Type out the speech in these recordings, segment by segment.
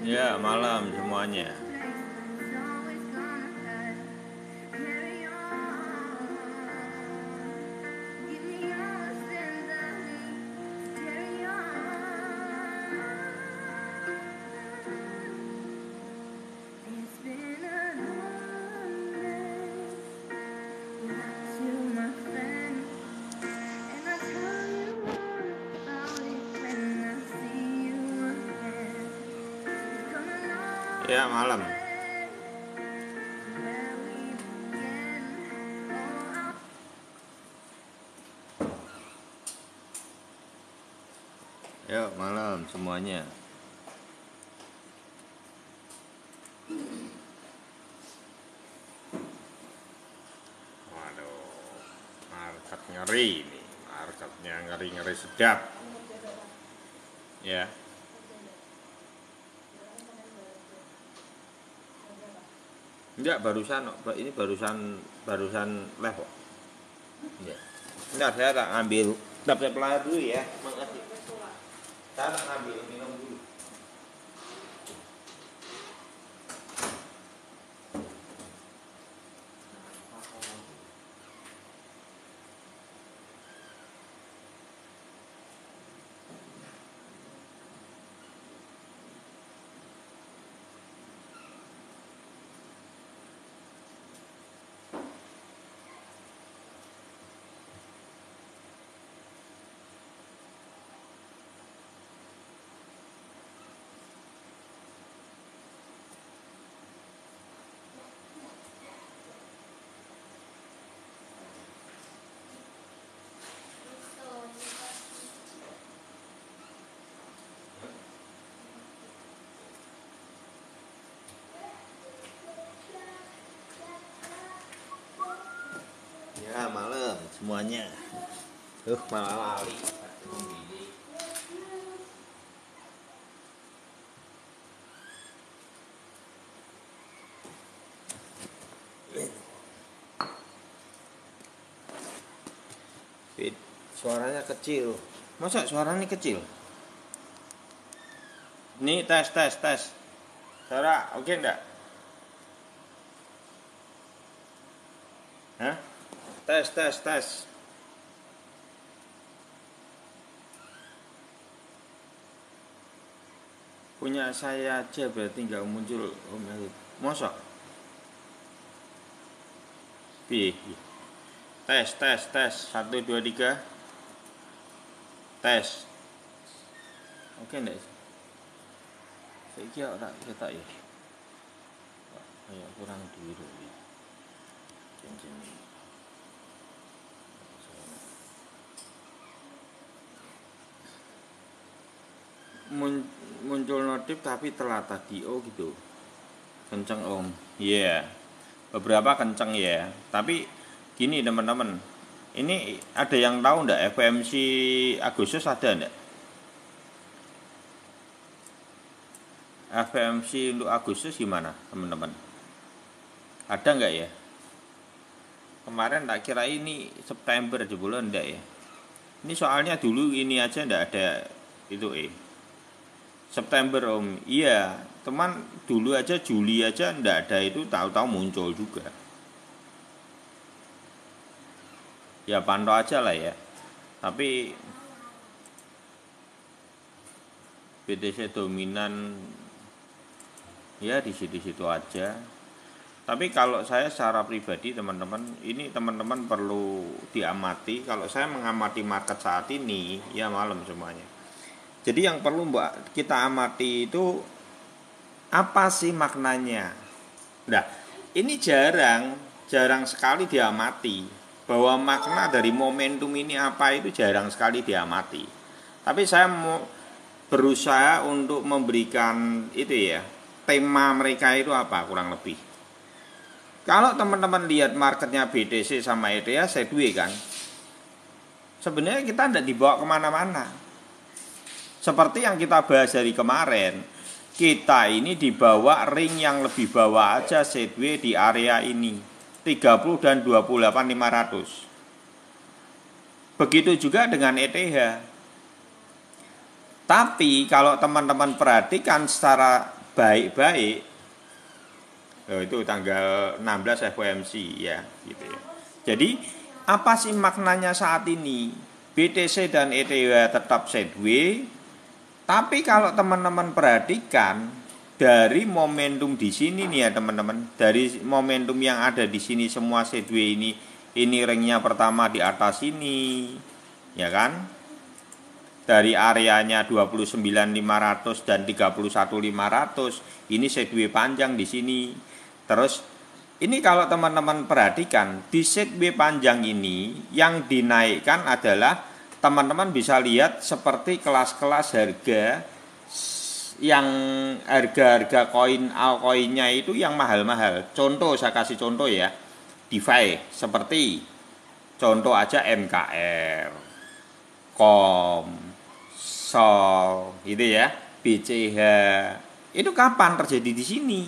Ya, malam semuanya. Ya, malam. Ya, malam semuanya. Waduh, market ngeri nih. Marketnya ngeri-ngeri sedap. Ya. Enggak, ini barusan live kok. Ya. Enggak, saya tak ambil dapet pelayar dulu ya. Makasih. Saya tak ambil minum dulu. Ya, malam semuanya. Malah lali. Suaranya kecil. Masa suaranya kecil? Ini tes. Suara oke enggak? Hah? Tes. Punya saya aja berarti nggak muncul Om Elif. Mosok? Piye? Tes. 1 2 3. Tes. Oke enggak? Saiki ora ketok ya. Kayak kurang dulu ya. Jangan. Muncul notif tapi telat tadi. Oh gitu. Kenceng Om. Iya. Beberapa kenceng ya. Tapi gini teman-teman. Ini ada yang tahu enggak FOMC Agustus ada enggak? FOMC untuk Agustus gimana teman-teman? Ada enggak ya? Kemarin tak kira ini September bulan enggak ya? Ini soalnya dulu ini aja enggak ada itu September Om. Iya, teman dulu aja Juli aja enggak ada itu, tahu-tahu muncul juga. Ya pantau aja lah ya. Tapi BTC dominan ya di situ-situ aja. Tapi kalau saya secara pribadi teman-teman, ini teman-teman perlu diamati. Kalau saya mengamati market saat ini, ya malam semuanya. Jadi yang perlu kita amati itu apa sih maknanya? Nah, ini jarang sekali diamati. Bahwa makna dari momentum ini apa itu jarang sekali diamati. Tapi saya mau berusaha untuk memberikan itu ya, tema mereka itu apa kurang lebih. Kalau teman-teman lihat marketnya BTC sama ETH sideways kan, sebenarnya kita tidak dibawa kemana-mana. Seperti yang kita bahas dari kemarin, kita ini dibawa ring yang lebih bawah aja sideways di area ini 30 dan 28.500. Begitu juga dengan ETH. Tapi kalau teman-teman perhatikan secara baik-baik. Itu tanggal 16 FOMC ya, gitu ya. Jadi apa sih maknanya saat ini? BTC dan ETH tetap sideways, tapi kalau teman-teman perhatikan dari momentum di sini nih ya teman-teman, dari momentum yang ada di sini semua sideways ini ringnya pertama di atas ini, ya kan? Dari areanya 29.500 dan 31.500, ini sideways panjang di sini. Terus ini kalau teman-teman perhatikan di sideways panjang ini yang dinaikkan adalah teman-teman bisa lihat seperti kelas-kelas harga yang harga-harga koin altcoinnya itu yang mahal-mahal. Contoh saya kasih contoh ya, DeFi seperti contoh aja MKR, KOM, SOL, gitu ya, BCH. Itu kapan terjadi di sini?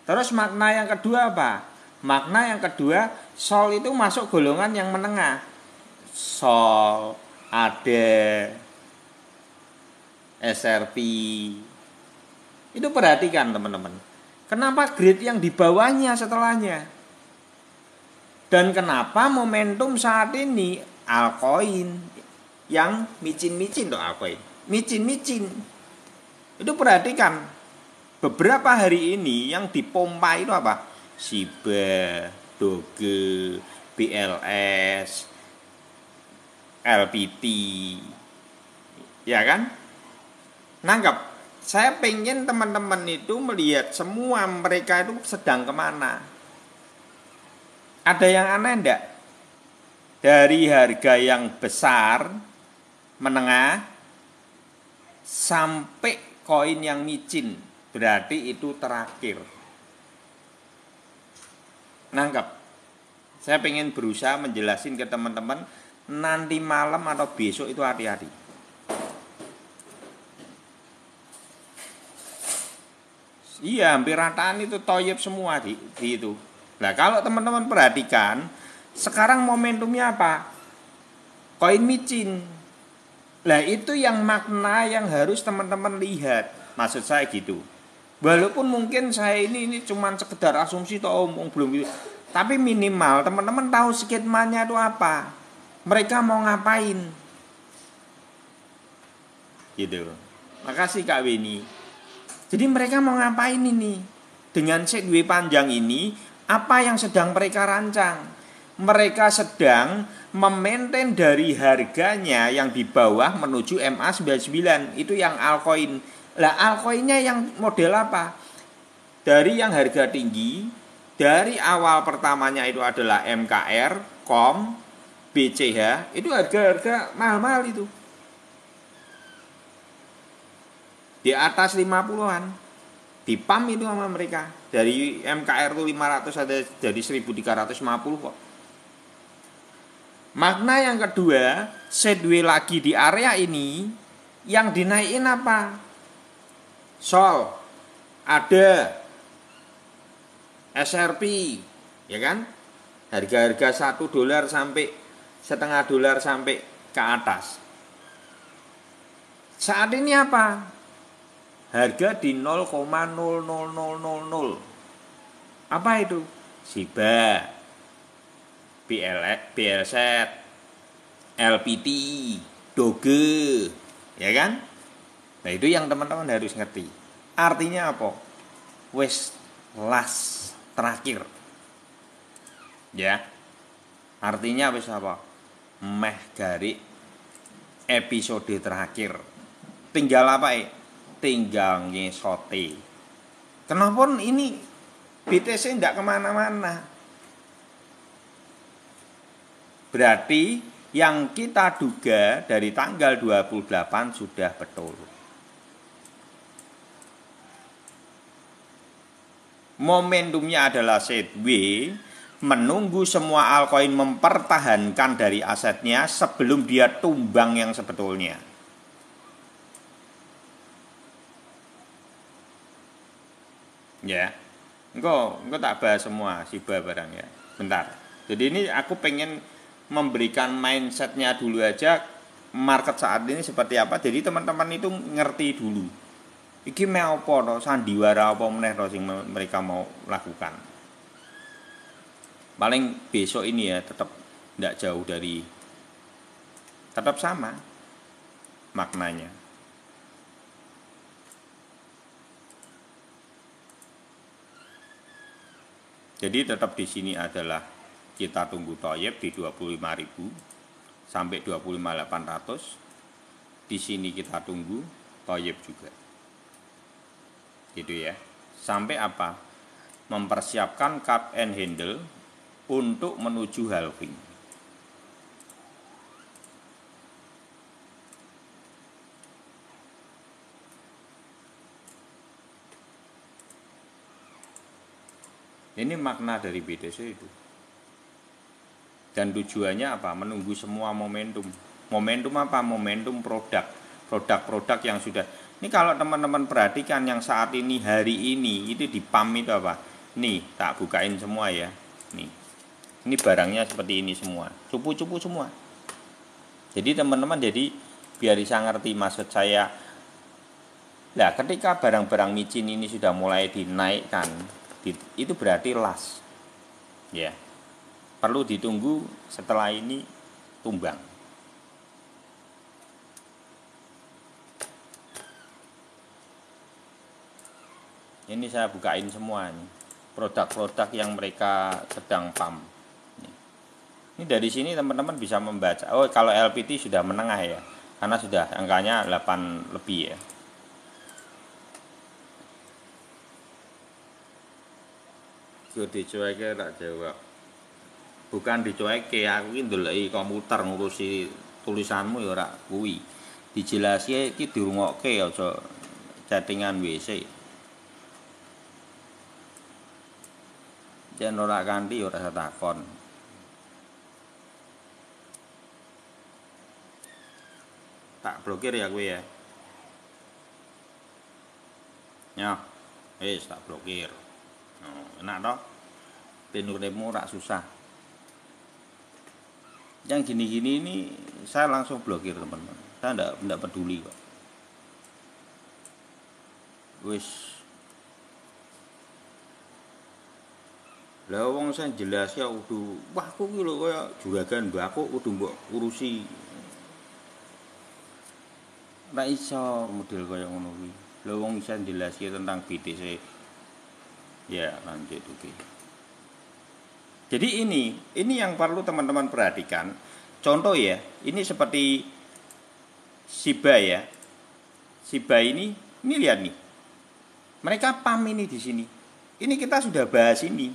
Terus makna yang kedua apa? Makna yang kedua, SOL itu masuk golongan yang menengah. SOL, ADE, SRP. Itu perhatikan teman-teman. Kenapa grade yang di bawahnya setelahnya? Dan kenapa momentum saat ini altcoin yang micin-micin tuh altcoin. Micin-micin. Itu perhatikan. Beberapa hari ini yang dipompa itu apa? Shiba, Doge, BLS, LPT. Ya kan? Nangkap. Saya pengen teman-teman itu melihat semua mereka itu sedang kemana. Ada yang aneh enggak? Dari harga yang besar, menengah, sampai koin yang micin. Berarti itu terakhir. Nangkep. Saya pengen berusaha menjelasin ke teman-teman nanti malam atau besok itu hati-hati. Iya, hampir rataan itu toyib semua di itu. Nah, kalau teman-teman perhatikan, sekarang momentumnya apa? Koin micin. Nah, itu yang makna yang harus teman-teman lihat. Maksud saya gitu. Walaupun mungkin saya ini cuma sekedar asumsi atau omong belum gitu. Tapi minimal teman-teman tahu skemanya itu apa. Mereka mau ngapain. Gitu. Makasih Kak Weni. Jadi mereka mau ngapain ini? Dengan sideways panjang ini, apa yang sedang mereka rancang? Mereka sedang memaintain dari harganya yang di bawah menuju MA99. Itu yang altcoin. Lah altcoinnya yang model apa? Dari yang harga tinggi, dari awal pertamanya itu adalah MKR, KOM, BCH, itu harga-harga mahal-mahal itu. Di atas 50-an. Di PAM itu sama mereka. Dari MKR itu 500 ada jadi 1350 kok. Makna yang kedua, sideways lagi di area ini, yang dinaikin apa? SOL, ada SRP, ya kan? Harga-harga $1 sampai $0,5 sampai ke atas. Saat ini apa? Harga di 0,00000. Apa itu? Shiba, BLZ, LPT, Doge, ya kan? Nah itu yang teman-teman harus ngerti. Artinya apa? Wes last terakhir. Ya. Artinya wes apa? Meh garik episode terakhir. Tinggal apa? Tinggal ngesote. Kenapa ini BTC tidak kemana-mana? Berarti yang kita duga dari tanggal 28 sudah betul. Momentumnya adalah sideways, menunggu semua altcoin mempertahankan dari asetnya sebelum dia tumbang yang sebetulnya. Ya, engkau tak bahas semua Shiba barang ya. Bentar. Jadi ini aku pengen memberikan mindsetnya dulu aja market saat ini seperti apa. Jadi teman-teman itu ngerti dulu. Iki mau apa to, sandiwara apa meneh to sing mereka mau lakukan. Paling besok ini ya tetap tidak jauh dari, tetap sama maknanya. Jadi tetap di sini adalah kita tunggu Thoyib di 25.000 sampai 25.800. Di sini kita tunggu Thoyib juga. Gitu ya. Sampai apa? Mempersiapkan cup and handle untuk menuju halving. Ini makna dari BTC itu. Dan tujuannya apa? Menunggu semua momentum. Momentum apa? Momentum produk-produk yang sudah. Ini kalau teman-teman perhatikan yang saat ini, hari ini itu di PAM itu apa? Nih, tak bukain semua ya. Nih. Ini barangnya seperti ini semua. Cupu-cupu semua. Jadi teman-teman, jadi biar bisa ngerti maksud saya. Nah, ketika barang-barang micin ini sudah mulai dinaikkan, itu berarti last. Ya. Perlu ditunggu setelah ini tumbang. Ini saya bukain semua nih. Produk-produk yang mereka sedang pump. Ini dari sini teman-teman bisa membaca. Oh, kalau LPT sudah menengah ya. Karena sudah angkanya 8 lebih ya. Dicueke tak jawab. Bukan dicueke, aku iki ndeleki komputer ngurusi tulisanmu ya ora kuwi. Dijelasi iki dirungokke aja chattingan WC. Yen ora kanthi ora usah takon. Tak blokir ya kuwi ya. Ya, wis tak blokir. Enak toh? Penuremu rak susah. Yang gini-gini ini saya langsung blokir teman-teman. Saya enggak peduli kok. Wis. Lah wong saya jelas ya kudu, wah aku ki lho kaya juragan mbakku kudu mbok urusi. Ora iso model kaya ngono kuwi. Lah wong saya jelaske tentang BTC. Ya, lanjut oke. Jadi ini yang perlu teman-teman perhatikan. Contoh ya, ini seperti Shiba ya. Shiba ini lihat nih. Mereka pam ini di sini. Ini kita sudah bahas ini.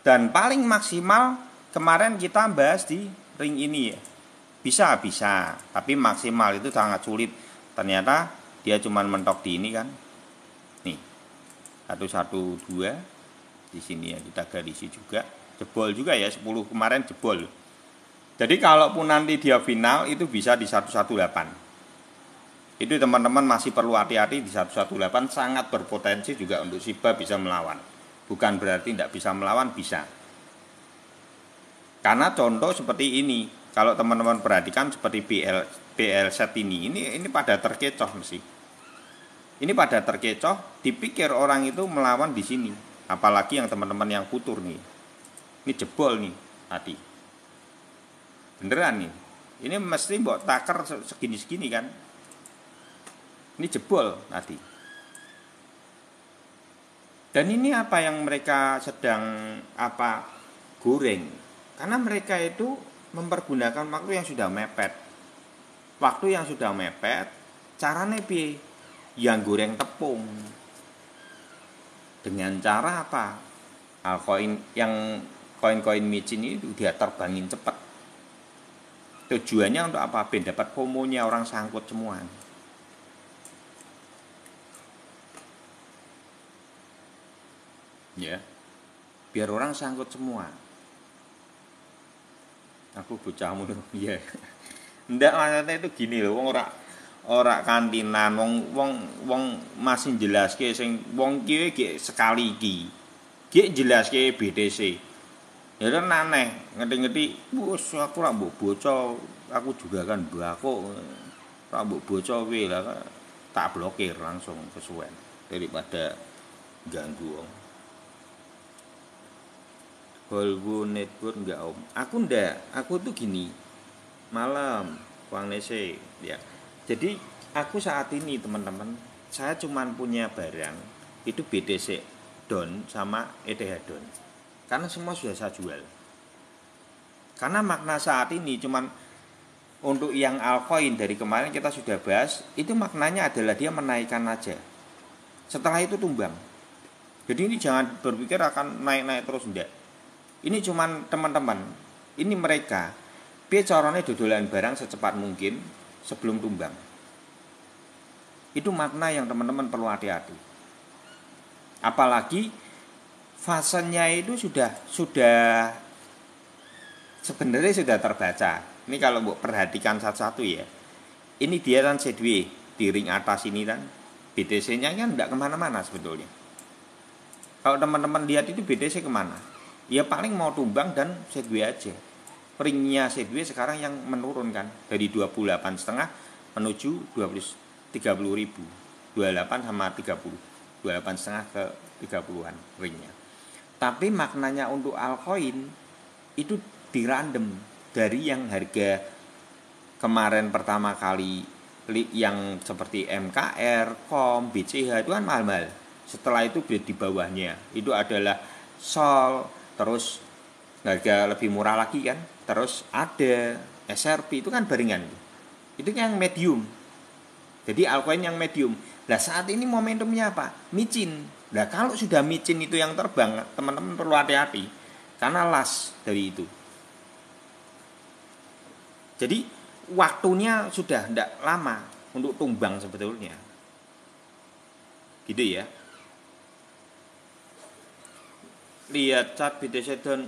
Dan paling maksimal kemarin kita bahas di ring ini ya. Bisa, tapi maksimal itu sangat sulit. Ternyata dia cuma mentok di ini kan. Nih. 112 di sini ya, kita garisi juga. Jebol juga ya, 10 kemarin jebol. Jadi kalaupun nanti dia final itu bisa di 118. Itu teman-teman masih perlu hati-hati di 118, sangat berpotensi juga untuk Shiba bisa melawan. Bukan berarti tidak bisa melawan, bisa. Karena contoh seperti ini, kalau teman-teman perhatikan seperti BL set ini pada terkecoh mesti. Ini pada terkecoh, dipikir orang itu melawan di sini. Apalagi yang teman-teman yang futur nih. Ini jebol nih tadi. Beneran nih. Ini mesti mbok taker segini-segini kan. Ini jebol tadi. Dan ini apa yang mereka sedang goreng. Karena mereka itu mempergunakan waktu yang sudah mepet. Waktu yang sudah mepet, caranya piye? Yang goreng tepung dengan cara apa? Koin-koin micin itu dia terbangin cepat. Tujuannya untuk apa? Ben dapat FOMO-nya orang sangkut semua. Ya, biar orang sangkut semua. Aku bocahmu ya. Ndak, maksudnya itu gini loh, wong ora kantinan, wong masih jelaske sing wong ki sekali iki. Ki jelaske BTC. Ya kan aneh, ngerti-ngerti, bos aku ora mbok boco, aku juga kan mbako. Ora mbok boco kowe lah tak blokir langsung kesuwen daripada ganggu om. Volvo network enggak om. Aku ndak, aku tuh gini. Malam, Bang Nese ya. Jadi aku saat ini teman-teman, saya cuman punya barang itu BTC Don sama ETH Don. Karena semua sudah saya jual. Karena makna saat ini cuman untuk yang altcoin dari kemarin kita sudah bahas, itu maknanya adalah dia menaikkan aja. Setelah itu tumbang. Jadi ini jangan berpikir akan naik-naik terus, enggak. Ini cuman teman-teman, ini mereka piye carane dodolan barang secepat mungkin sebelum tumbang. Itu makna yang teman-teman perlu hati-hati. Apalagi fasenya itu sudah sebenarnya sudah terbaca. Ini kalau mau perhatikan satu-satu ya. Ini dia kan sideways di ring atas ini kan. BTC-nya kan tidak kemana-mana sebetulnya. Kalau teman-teman lihat itu BTC kemana? Ya paling mau tumbang dan sideways aja. Ringnya sideways sekarang yang menurun kan. Dari 28,5 menuju 30 ribu. 28 sama 30. 28,5 ke 30-an ringnya. Tapi maknanya untuk altcoin itu dirandom dari yang harga kemarin pertama kali yang seperti MKR, KOM, BCH itu kan mahal-mahal. Setelah itu di bawahnya itu adalah Sol, terus harga lebih murah lagi kan, terus ada SRP itu kan barengan. Itu yang medium. Jadi altcoin yang medium. Nah saat ini momentumnya apa? Micin. Nah kalau sudah micin itu yang terbang, teman-teman perlu hati-hati karena las dari itu. Jadi waktunya sudah tidak lama untuk tumbang sebetulnya. Gitu ya. Lihat chart BTC Down.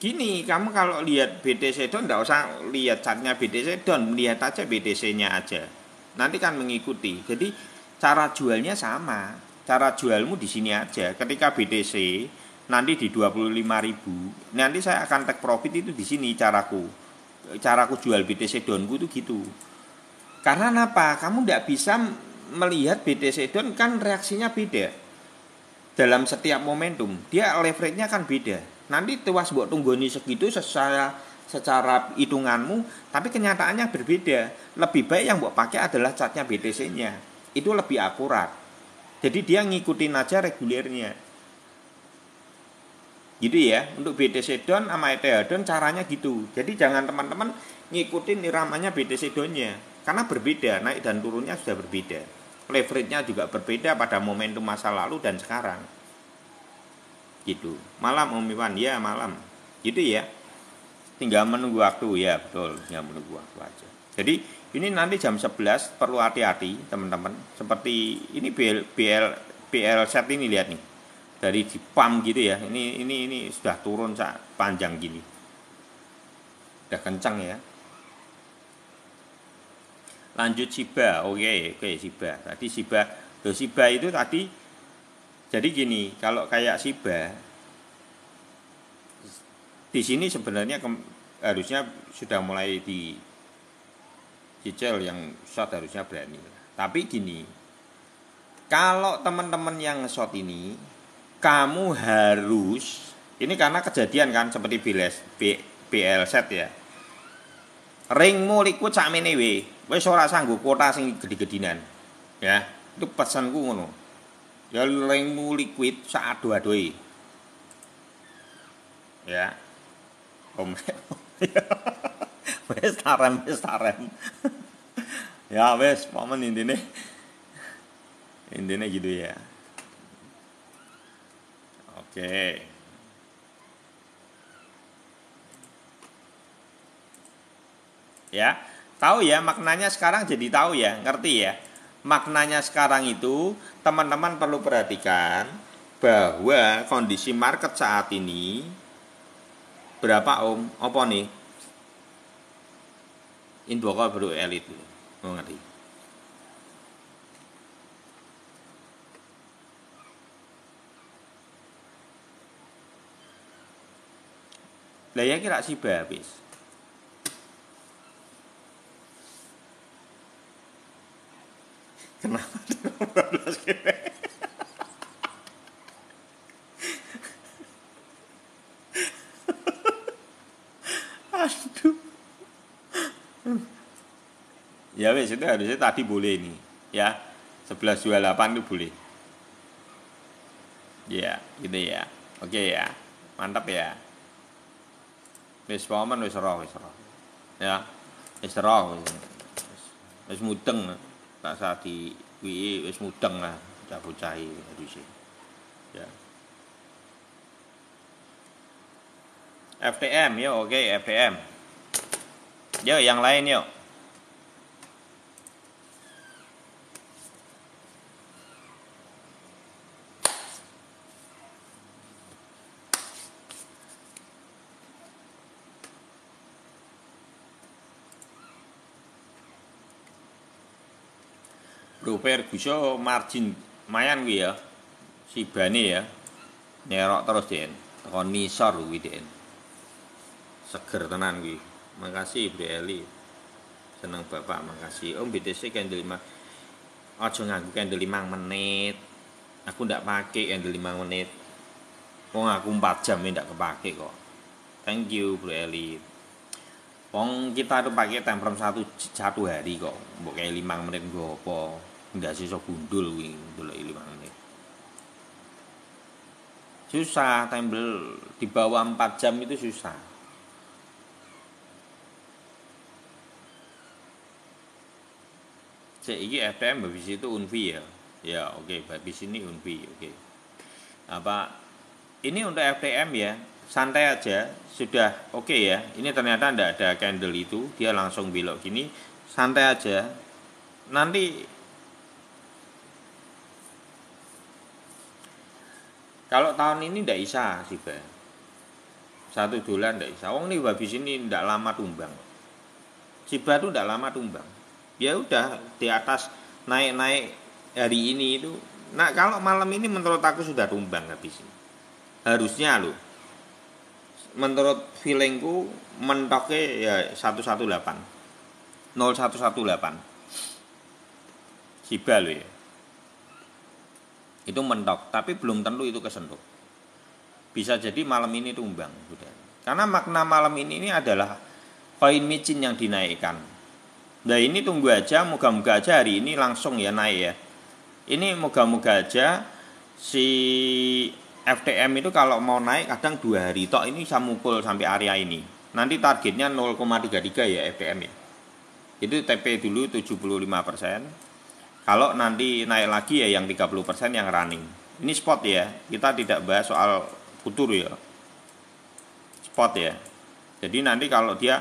Gini, kamu kalau lihat BTC Down tidak usah lihat chartnya BTC Down, lihat aja BTC-nya aja. Nanti kan mengikuti. Jadi cara jualnya sama. Cara jualmu di sini aja. Ketika BTC nanti di 25.000, nanti saya akan take profit itu di sini caraku jual BTC Donku itu gitu. Karena apa? Kamu tidak bisa melihat BTC Don kan reaksinya beda dalam setiap momentum. Dia leverage-nya kan beda. Nanti tewas buat tunggoni segitu secara hitunganmu, tapi kenyataannya berbeda. Lebih baik yang buat pakai adalah chartnya BTC-nya. Itu lebih akurat. Jadi dia ngikutin aja regulernya. Gitu ya, untuk BTC Down sama ETH Down caranya gitu. Jadi jangan teman-teman ngikutin iramanya BTC Down-nya, karena berbeda, naik dan turunnya sudah berbeda. Leverage-nya juga berbeda pada momentum masa lalu dan sekarang. Gitu. Malam Om Iwan, ya malam. Gitu ya. Tinggal menunggu waktu ya, betul, tinggal menunggu waktu aja. Jadi ini nanti jam 11 perlu hati-hati teman-teman. Seperti ini BL set ini lihat nih. Dari di pump gitu ya, ini sudah turun panjang gini, udah kencang ya. Lanjut Shiba, oke Shiba. Tadi Shiba itu tadi, jadi gini, kalau kayak Shiba di sini sebenarnya harusnya sudah mulai di cicil yang short harusnya berani. Tapi gini, kalau teman-teman yang short ini kamu harus, ini karena kejadian kan seperti BL set ya. Ringmu liquid sakmene wis ora sanggup kuota sing gede-gedinan. Ya, itu pesanku ngono. Ya ringmu liquid sak ado-adoe. Ya. Om. Wis tarem. Ya wis, momen intine gitu ya. Oke. Ya, tahu ya maknanya sekarang jadi tahu ya, ngerti ya. Maknanya sekarang itu teman-teman perlu perhatikan bahwa kondisi market saat ini berapa Om? Apa nih? Invokal baru elit dulu. Mau ngerti? Lah ya kira Shiba habis. Kenapa 12 kira? Aduh. Ya wes itu harusnya tadi boleh nih, ya. 11.28 itu boleh. Ya, gitu ya. Oke ya. Mantap ya. Wis paman wis roh. Ya. Wis roh. Wis mudeng. Tak saat di WI wis mudeng lah bocah harusnya. Ya. FTM ya, oke FTM. Yo yang lain yuk. Bro Ferguson margin lumayan kuwi ya. Sibane ya. Nyerok terus Den. Tekan nisor kuwi Den. Seger tenan kuwi. Makasih Bro Eli. Seneng Bapak, makasih. Om BTC candle 5. Aja nganggo candle 5 menit. Aku ndak pakai candle 5 menit. Wong aku 4 jam ndak kepake kok. Thank you Bro Eli. Wong kita tuh pakai time frame satu hari kok. Mbok kayak 5 menit nggo apa? Enggak sisa gundul kuwi ndelok 5 menit. Susah timbel di bawah 4 jam itu susah. Iki FTM habis itu Unvi ya. Ya, oke, habis ini Unvi, oke. Apa ini untuk FTM ya? Santai aja, sudah oke ya. Ini ternyata enggak ada candle itu, dia langsung belok gini. Santai aja. Nanti kalau tahun ini ndak bisa sih, Bang. $1 ndak bisa. Wong ini habis ini ndak lama tumbang. Shiba tuh ndak lama tumbang. Ya udah di atas naik-naik hari ini itu. Nah, kalau malam ini menurut aku sudah tumbang habis ini. Harusnya loh. Menurut feelingku mentoknya ya 118. 0118. Shiba loh ya. Itu mentok, tapi belum tentu itu kesentuh. Bisa jadi malam ini tumbang, udah. Karena makna malam ini adalah koin micin yang dinaikkan. Nah ini tunggu aja, moga-moga aja hari ini langsung ya naik ya. Ini moga-moga aja si FTM itu kalau mau naik kadang 2 hari tok ini bisa mukul sampai area ini. Nanti targetnya 0,33 ya FTM ya. Itu TP dulu 75%. Kalau nanti naik lagi ya yang 30% yang running. Ini spot ya. Kita tidak bahas soal futur ya. Spot ya. Jadi nanti kalau dia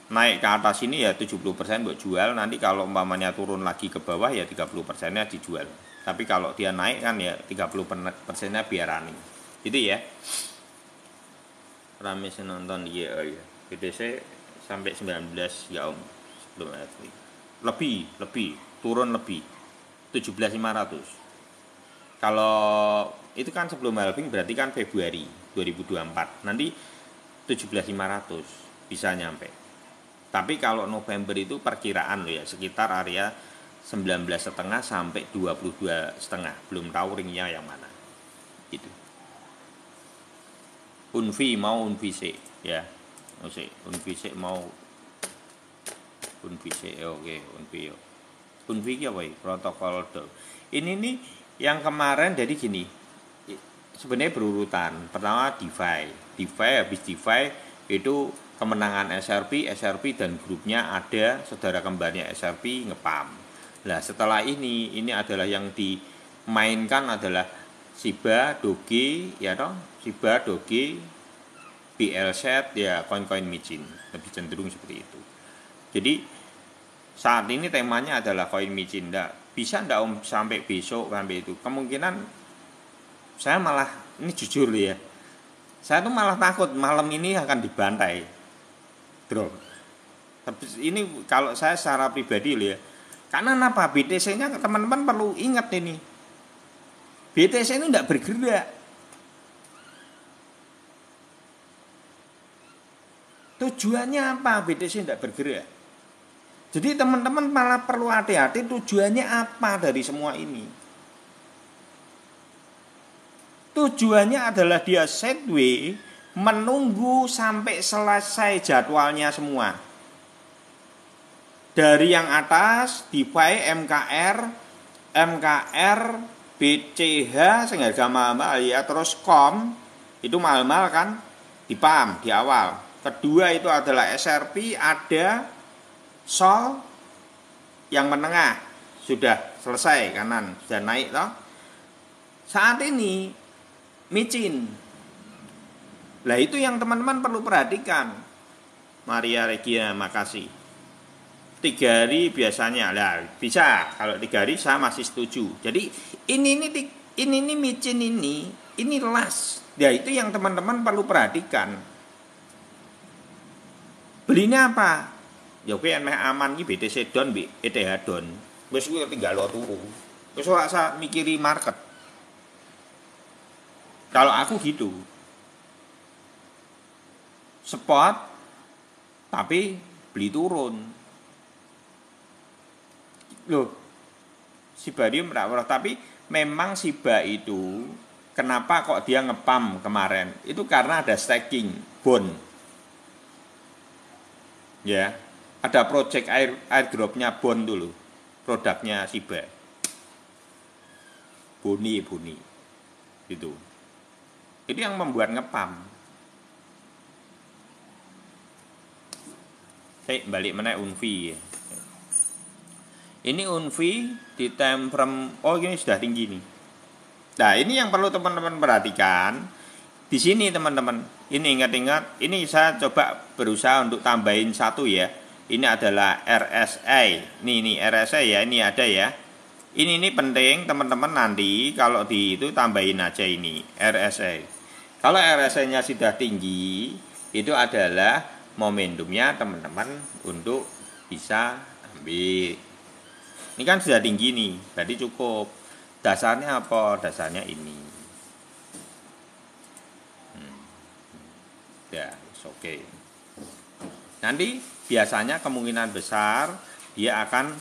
naik ke atas ini ya 70% buat jual. Nanti kalau umpamanya turun lagi ke bawah ya 30%-nya dijual. Tapi kalau dia naik kan ya 30%-nya biar running. Gitu ya. Rame nonton ya. BTC sampai 19 ya Om. Sebelum lebih turun lebih 17.500. Kalau itu kan sebelum halving berarti kan Februari 2024. Nanti 17.500 bisa nyampe. Tapi kalau November itu perkiraan loh ya, sekitar area 19,5 sampai 22,5. Belum tahu ringnya yang mana. Gitu. Unvi mau Unvi C ya. Unvi C mau Unvi C oke, Unvi yo. Unvi apa ya? Protokol do. Ini nih yang kemarin jadi gini. Sebenarnya berurutan. Pertama DeFi habis DeFi itu kemenangan SRP dan grupnya ada saudara kembarnya SRP ngepam. Nah, setelah ini adalah yang dimainkan adalah Shiba, Doge, ya toh? Shiba, Doge, BLZ ya koin-koin micin. Lebih cenderung seperti itu. Jadi saat ini temanya adalah koin micin. Bisa ndak Om sampai besok sampai itu? Kemungkinan saya malah ini jujur ya. Saya tuh malah takut malam ini akan dibantai. Bro. Tapi ini kalau saya secara pribadi ya. Karena apa? BTC-nya teman-teman perlu ingat ini. BTC ini ndak bergerak. Tujuannya apa BTC tidak bergerak? Jadi teman-teman malah perlu hati-hati tujuannya apa dari semua ini. Tujuannya adalah dia sideways menunggu sampai selesai jadwalnya semua. Dari yang atas, DeFi, MKR, BCH, harga mahal ya, terus COM, itu mahal-mahal kan, di pump di awal. Kedua itu adalah SRP, ada Sol yang menengah, sudah selesai kanan, sudah naik toh. Saat ini micin. Lah itu yang teman-teman perlu perhatikan. Maria Regina, makasih. 3 hari biasanya lah bisa, kalau 3 hari saya masih setuju. Jadi ini micin ini las. Ya itu yang teman-teman perlu perhatikan. Belinya apa? Ya kowe meh aman iki BTC down mbek ETH down. Wis kuwi tinggal lo turu. Wis ora usah mikiri market. Kalau aku gitu. Spot tapi beli turun. Loh. Sibarium enggak, tapi memang Siba itu kenapa kok dia ngepam kemarin? Itu karena ada staking bond. Ya. Ada project airdropnya bond dulu. Produknya Siba. Boni. Itu. Itu yang membuat ngepam. Balik mana Unvi ya. Ini Unvi di time frame, oh ini sudah tinggi nih. Nah ini yang perlu teman-teman perhatikan. Di sini teman-teman, ini ingat-ingat, ini saya coba berusaha untuk tambahin satu ya. Ini adalah RSI. Ini RSI ya, ini ada ya. Ini penting teman-teman nanti kalau di itu tambahin aja ini RSI. Kalau RSI-nya sudah tinggi, itu adalah momentumnya teman-teman untuk bisa ambil. Ini kan sudah tinggi nih, berarti cukup. Dasarnya apa? Dasarnya ini. Ya, oke. Nanti biasanya kemungkinan besar dia akan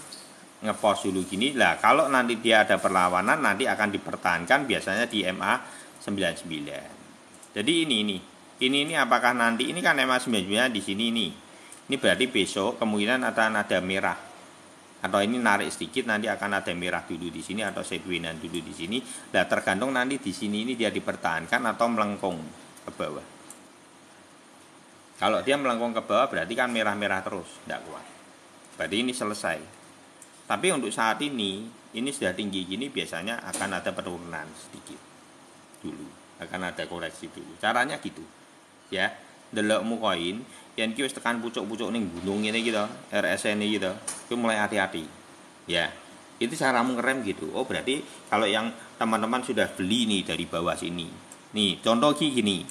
ngepost dulu gini. Lah, kalau nanti dia ada perlawanan nanti akan dipertahankan biasanya di MA 99. Jadi ini apakah nanti ini kan MA 99 di sini nih. Ini berarti besok kemungkinan akan ada merah. Atau ini narik sedikit nanti akan ada merah dulu di sini atau sideways dulu di sini. Nah, tergantung nanti di sini ini dia dipertahankan atau melengkung ke bawah. Kalau dia melengkung ke bawah berarti kan merah-merah terus, tidak kuat. Berarti ini selesai. Tapi untuk saat ini sudah tinggi gini biasanya akan ada penurunan sedikit dulu, akan ada koreksi dulu. Caranya gitu. Ya, delokmu koin yang kios tekan pucuk-pucuk ning gunung ini gitu, RSI ini gitu, itu mulai hati-hati. Ya, itu caramu ngerem gitu. Oh berarti kalau yang teman-teman sudah beli nih dari bawah sini, nih contoh gini,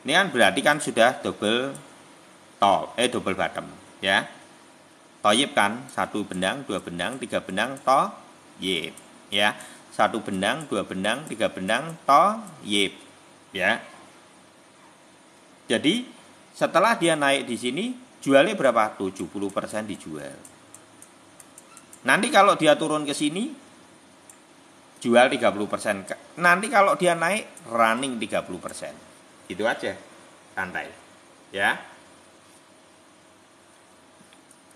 ini kan berarti kan sudah double top, double bottom, ya. Toyib kan, 1 benang, 2 benang, 3 benang, toyib, ya. 1 benang, 2 benang, 3 benang, toyib, ya. Jadi setelah dia naik di sini, jualnya berapa? 70% dijual. Nanti kalau dia turun ke sini, jual 30%. Nanti kalau dia naik, running 30%. Itu aja, santai. Ya.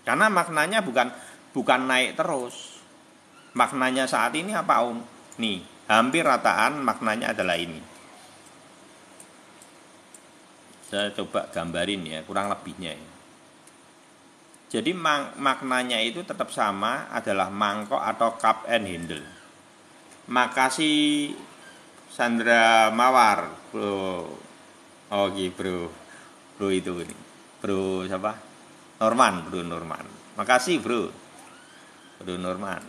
Karena maknanya bukan naik terus. Maknanya saat ini apa, Om? Nih, hampir rataan maknanya adalah ini. Saya coba gambarin ya, kurang lebihnya ya. Jadi maknanya itu tetap sama, adalah mangkok atau cup and handle. Makasih Sandra Mawar, bro. Oke, bro. Bro itu ini. Bro siapa? Norman, Bro Norman. Makasih, Bro. Bro Norman.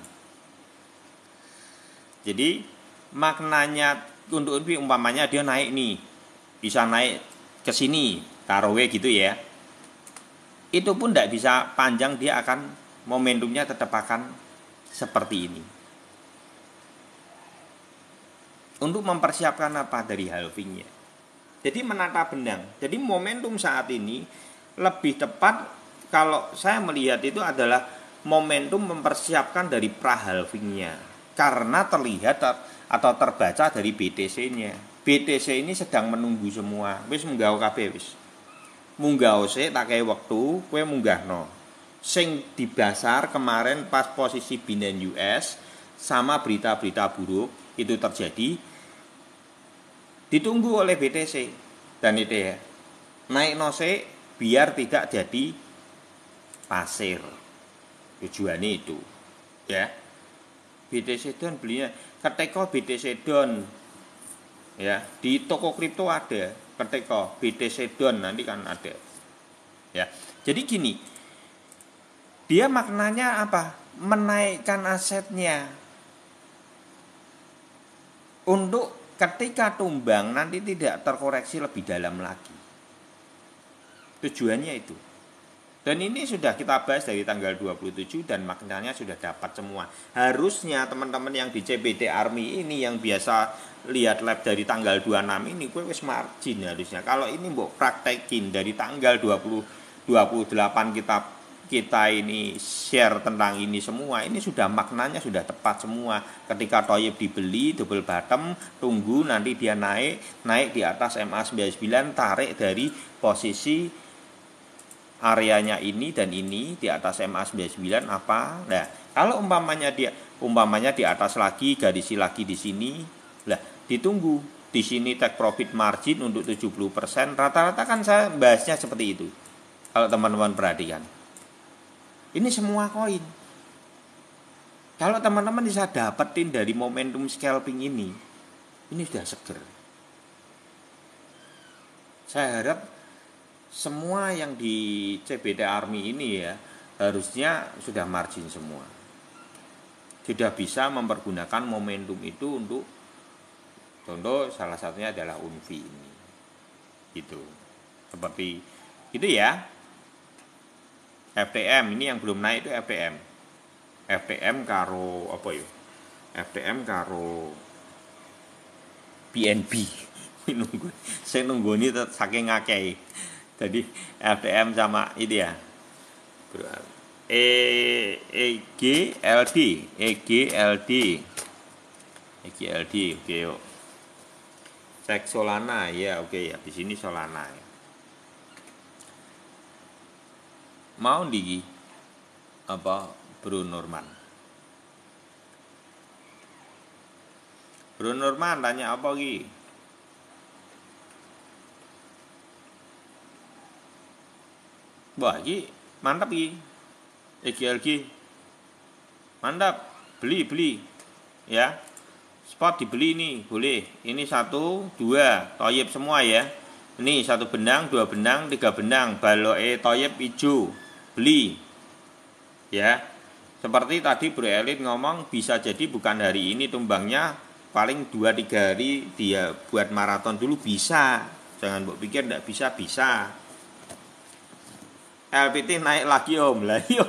Jadi maknanya untuk umpamanya dia naik nih. Bisa naik ke sini, taruhnya gitu ya. Itu pun tidak bisa panjang, dia akan momentumnya tetap akan seperti ini. Untuk mempersiapkan apa dari halvingnya. Jadi menata benang. Jadi momentum saat ini lebih tepat kalau saya melihat itu adalah momentum mempersiapkan dari pra-halvingnya, karena terlihat atau terbaca dari BTC-nya. BTC ini sedang menunggu semua, wis munggah kabeh wis. Munggah sik tak kei wektu, kowe munggahno. Sing dibasar kemarin pas posisi Binance US sama berita-berita buruk itu terjadi, ditunggu oleh BTC dan itu ya. Naik nose biar tidak jadi pasir. Tujuannya itu ya. BTC Down belinya ketika BTC Down ya, di toko kripto ada ketika BTC Down nanti kan ada ya. Jadi gini, dia maknanya apa? Menaikkan asetnya untuk ketika tumbang nanti tidak terkoreksi lebih dalam lagi. Tujuannya itu. Dan ini sudah kita bahas dari tanggal 27 dan maknanya sudah dapat semua. Harusnya teman-teman yang di CBD Army ini yang biasa lihat live dari tanggal 26 ini gue wis margin harusnya. Kalau ini mbok praktekin dari tanggal 28 kita ini share tentang ini semua, ini sudah maknanya sudah tepat semua. Ketika Thoib dibeli double bottom, tunggu nanti dia naik di atas MA99, tarik dari posisi areanya ini dan ini di atas MA99 apa? Nah, kalau umpamanya di atas lagi, garisi lagi di sini, lah ditunggu. Di sini take profit margin untuk 70%, rata-rata kan saya bahasnya seperti itu. Kalau teman-teman perhatikan. Ini semua koin. Kalau teman-teman bisa dapetin dari momentum scalping ini sudah seger. Saya harap semua yang di CBD Army ini ya harusnya sudah margin semua. Sudah bisa mempergunakan momentum itu untuk contoh salah satunya adalah UNVI ini. Gitu. Seperti itu ya. FTM ini yang belum naik itu FTM. FTM karo apa ya? FTM karo BNB. Saya nunggu ini saking ngakei. Jadi FTM sama ini ya. EGLD, oke yuk. Cek Solana ya, oke ya. Di sini Solana ya. Mau di apa Bro Norman? Bro Norman tanya apa Gi? Wah, ini mantap ini. EGLG. Mantap. Beli. Ya. Spot dibeli nih, boleh. Ini 1, 2, Thoib semua ya. Ini 1 benang, 2 benang, 3 benang. Baloe Thoib hijau. Beli. Ya. Seperti tadi Bro Elit ngomong bisa jadi bukan hari ini tumbangnya, paling 2-3 hari dia buat maraton dulu bisa. Jangan mbok pikir enggak bisa. LPT naik lagi om lah yo.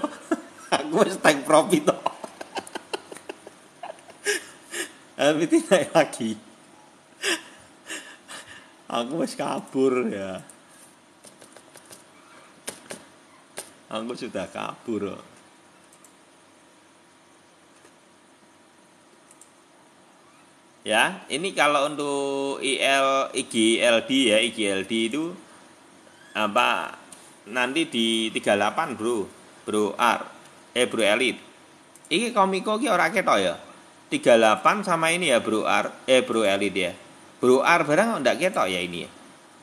Aku wis take profit toh. LPT naik lagi. Aku wis kabur ya. Aku sudah kabur. Ya, ini kalau untuk IGLD ya, IGLD itu apa? Nanti di 38 bro Elit. Ini komiko ki ora ketok ya. 38 sama ini ya bro Elit ya. Bro R barang enggak ketok ya ini ya.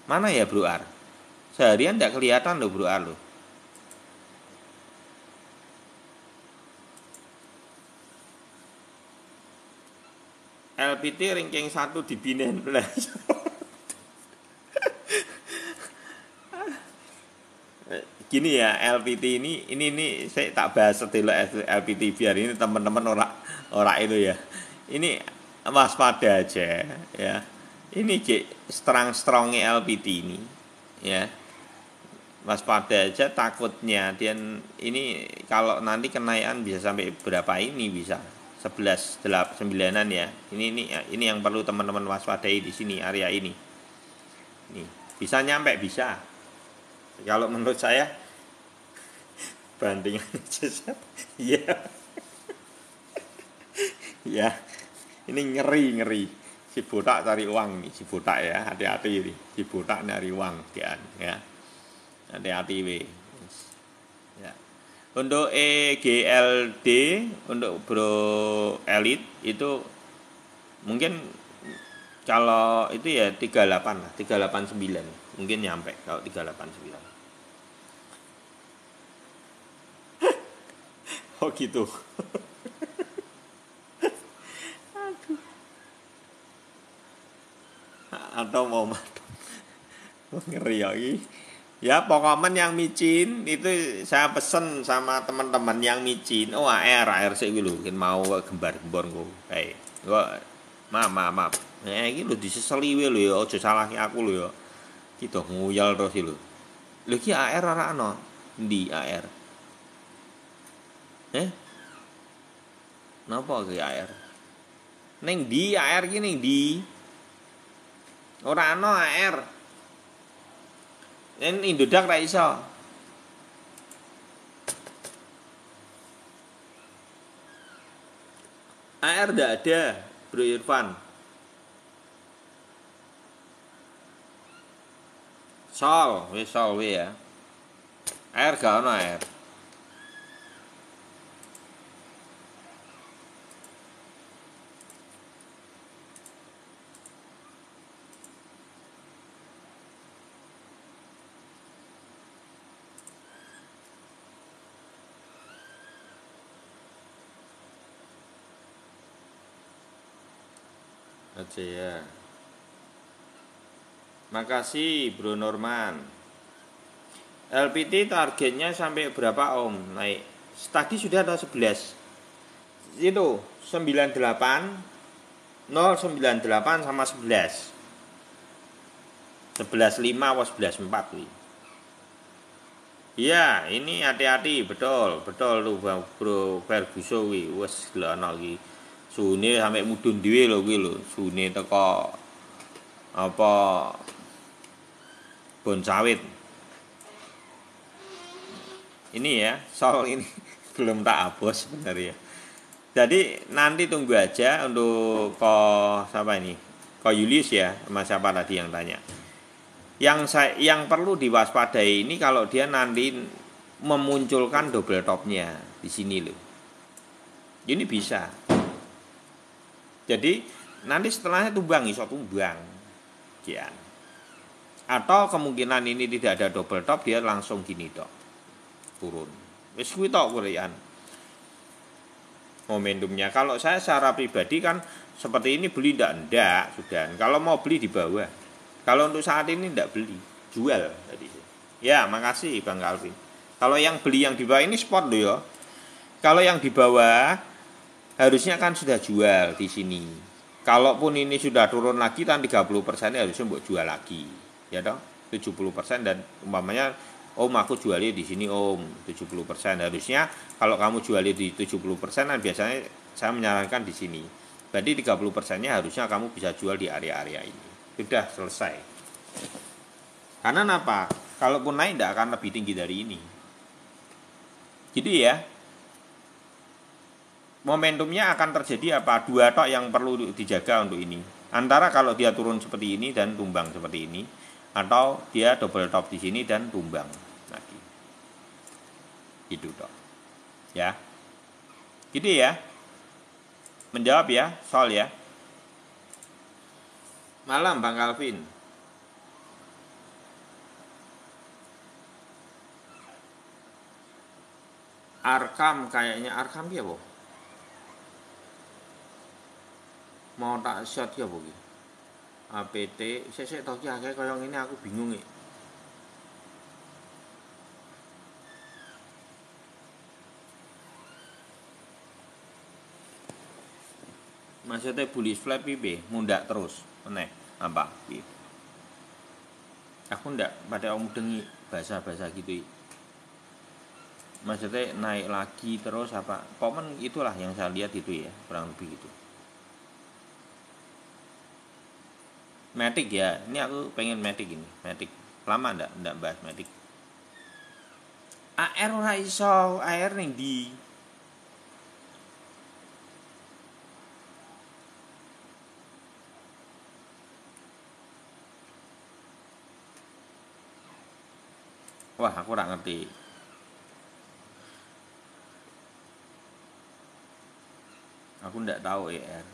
Mana ya bro R? Seharian enggak kelihatan loh bro R loh. LPT ranking 1 di Binance. Gini ya, LPT ini saya tak bahas setelah LPT biar ini teman-teman ora itu ya. Ini waspada aja ya. Ini strongnya LPT ini ya. Waspada aja, takutnya dan ini kalau nanti kenaikan bisa sampai berapa ini, bisa 11 9-an ya. Ini yang perlu teman-teman waspadai di sini area ini. Nih, bisa nyampe bisa. Kalau menurut saya bandingan sesat. Iya. Ya, ini ngeri. Si botak cari uang nih, si botak ya, hati-hati nih. Si botak nyari uang, ya. Hati-hati we. Ya. Untuk EGLD, untuk Bro Elite itu mungkin kalau itu ya 38 lah, 389. Mungkin nyampe kalau 389. Oh gitu. Atau mau ngeri ya ini. Ya pokoknya yang micin itu saya pesen sama teman-teman yang micin. Oh AR sih lho, mau gembar-gembor kok. Maaf. Iki lho diseseli we lho ya, aja salahi aku lho ya. Ki do nguyal terus lho. Lho ki AR ora ana. Ndi AR? Napa ki AR? Ning ndi AR ki ning ndi? Ora ana AR. Indodax ra iso. AR ndak ada, Bro Irfan. Sol we ya. AR gak ono AR. Aja ya. Makasih Bro Norman. LPT targetnya sampai berapa Om naik? Tadi sudah ada 11. Itu 98 098 sama 11. 11.5 atau 11.4 nih. Iya, ini hati-hati, betul tuh Bro Ferguson wi, wes glono iki. Suhune sampai mudun dhewe lho kuwi lho, suhune teko apa bon sawit. Ini ya, soal ini belum tak hapus sebenarnya. Jadi nanti tunggu aja untuk siapa ini? Ko Julius ya, sama siapa tadi yang tanya. Yang perlu diwaspadai ini kalau dia nanti memunculkan double topnya di sini loh. Ini bisa. Jadi nanti setelahnya tumbang, iso tumbang. Ya. Atau kemungkinan ini tidak ada double top, dia langsung gini tok. Turun. Wis kuwi tok kurian. Momentumnya. Kalau saya secara pribadi kan seperti ini beli ndak sudah. Kalau mau beli di bawah. Kalau untuk saat ini ndak beli, jual tadi. Ya, makasih Bang Calvin. Kalau yang beli yang di bawah ini spot loh ya. Kalau yang di bawah harusnya kan sudah jual di sini. Kalaupun ini sudah turun lagi kan 30% harusnya buat jual lagi. Ya toh? 70% dan umpamanya Om aku jualnya di sini Om 70%. Harusnya kalau kamu jualnya di 70% kan biasanya saya menyarankan di sini. Berarti 30%-nya harusnya kamu bisa jual di area-area ini. Sudah selesai. Karena apa? Kalaupun naik tidak akan lebih tinggi dari ini. Jadi ya, momentumnya akan terjadi apa? Dua tok yang perlu dijaga untuk ini. Antara kalau dia turun seperti ini dan tumbang seperti ini, atau dia double top di sini dan tumbang lagi. Itu tok. Ya. Gitu ya. Menjawab ya, soal ya. Malam Bang Calvin. Arkam kayaknya Arkam ya, Boh. Mau tak shot ya, Boh. APT, sik tok ki akeh kaya ngene aku bingung iki. Maksudnya bullish flat piye? Mundak terus. Meneh apa? Piye? Aku ndak pada dengi bahasa-bahasa gitu. Maksudnya naik lagi terus apa? Pokoknya itulah yang saya lihat itu ya, kurang lebih gitu. Matic ya, ini aku pengen Matic ini. Matic lama ndak bahas Matic. AR ora iso, AR ning ndi? Wah, aku ora ngerti. Aku ndak tahu AR.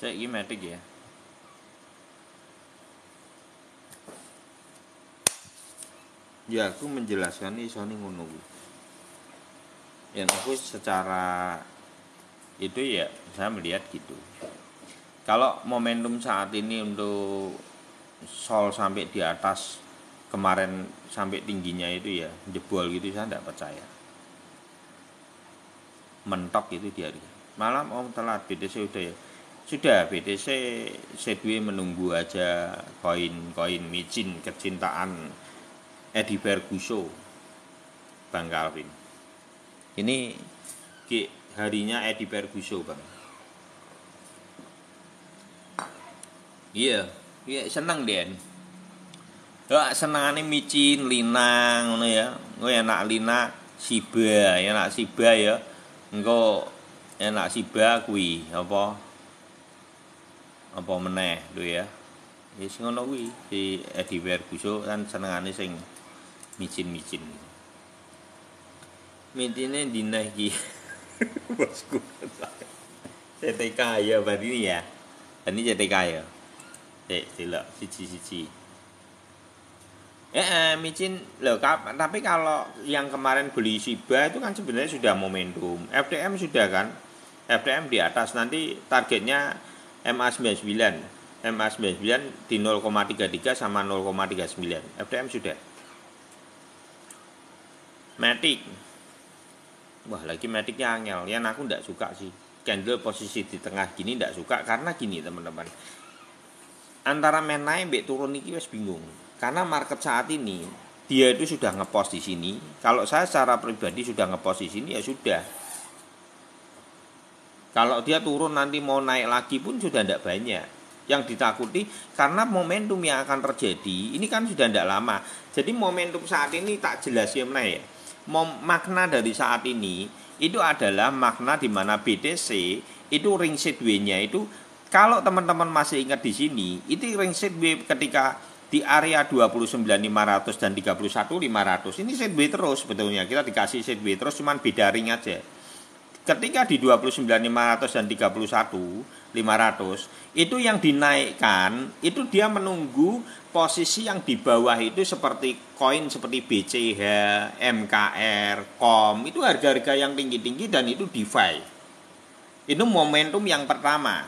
Saya ini metik ya. Ya aku menjelaskan ini soalnya ngono. Yang aku secara itu ya saya melihat gitu. Kalau momentum saat ini untuk sol sampai di atas kemarin sampai tingginya itu ya jebol gitu, saya tidak percaya. Mentok itu di hari. Malam om telat BTC udah ya. Sudah BTC sedwi menunggu aja koin-koin micin kecintaan Eddie Ferguson Bang Calvin. Ini harinya Eddie Ferguson Bang. Iya, iya seneng Den. Ya senengane micin, linang ngono ya. Engko enak lina Shiba, enak Shiba ya. Engko enak Shiba kuwi apa meneh lho ya. Wis ngono kuwi si Eddie Ferguson kan senengane sing micin-micin. Micine dina iki. Bosku. CTK ya berarti ini ya. Ini CTK ya. Delok siji-siji. Micin loh, tapi kalau yang kemarin beli Shiba itu kan sebenarnya sudah momentum. FDM sudah kan? FDM di atas, nanti targetnya MA99. MA99 di 0,33 sama 0,39. FDM sudah. Matic. Wah, lagi Maticnya angel. Yang aku enggak suka sih. Candle posisi di tengah gini enggak suka karena gini, teman-teman. Antara main naik mbek turun iki wis bingung. Karena market saat ini dia itu sudah ngepost di sini. Kalau saya secara pribadi sudah ngepost di sini ya sudah. Kalau dia turun nanti mau naik lagi pun sudah tidak banyak. Yang ditakuti karena momentum yang akan terjadi ini kan sudah tidak lama. Jadi momentum saat ini tak jelas ya mana ya. Makna dari saat ini itu adalah makna di mana BTC itu ring sideway-nya itu, kalau teman-teman masih ingat di sini, itu ring sideway ketika di area 29.500 dan 31.500 ini sideway terus sebetulnya. Kita dikasih sideway terus, cuman beda ring aja. Ketika di 29.500 dan 31.500 itu yang dinaikkan, itu dia menunggu posisi yang di bawah itu seperti koin seperti BCH, MKR, KOM, itu harga-harga yang tinggi-tinggi dan itu DeFi. Itu momentum yang pertama.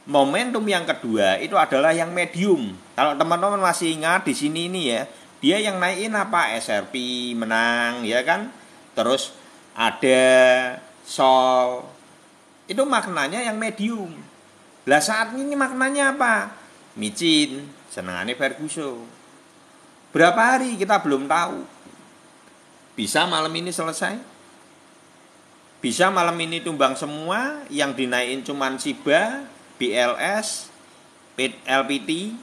Momentum yang kedua itu adalah yang medium. Kalau teman-teman masih ingat di sini ini ya, dia yang naikin apa? SRP menang ya kan? Terus ada Sol. Itu maknanya yang medium. Lah saat ini maknanya apa? Micin, senengane Ferguson. Berapa hari kita belum tahu. Bisa malam ini selesai? Bisa malam ini tumbang semua, yang dinaikin cuman Shiba, BLS, LPT,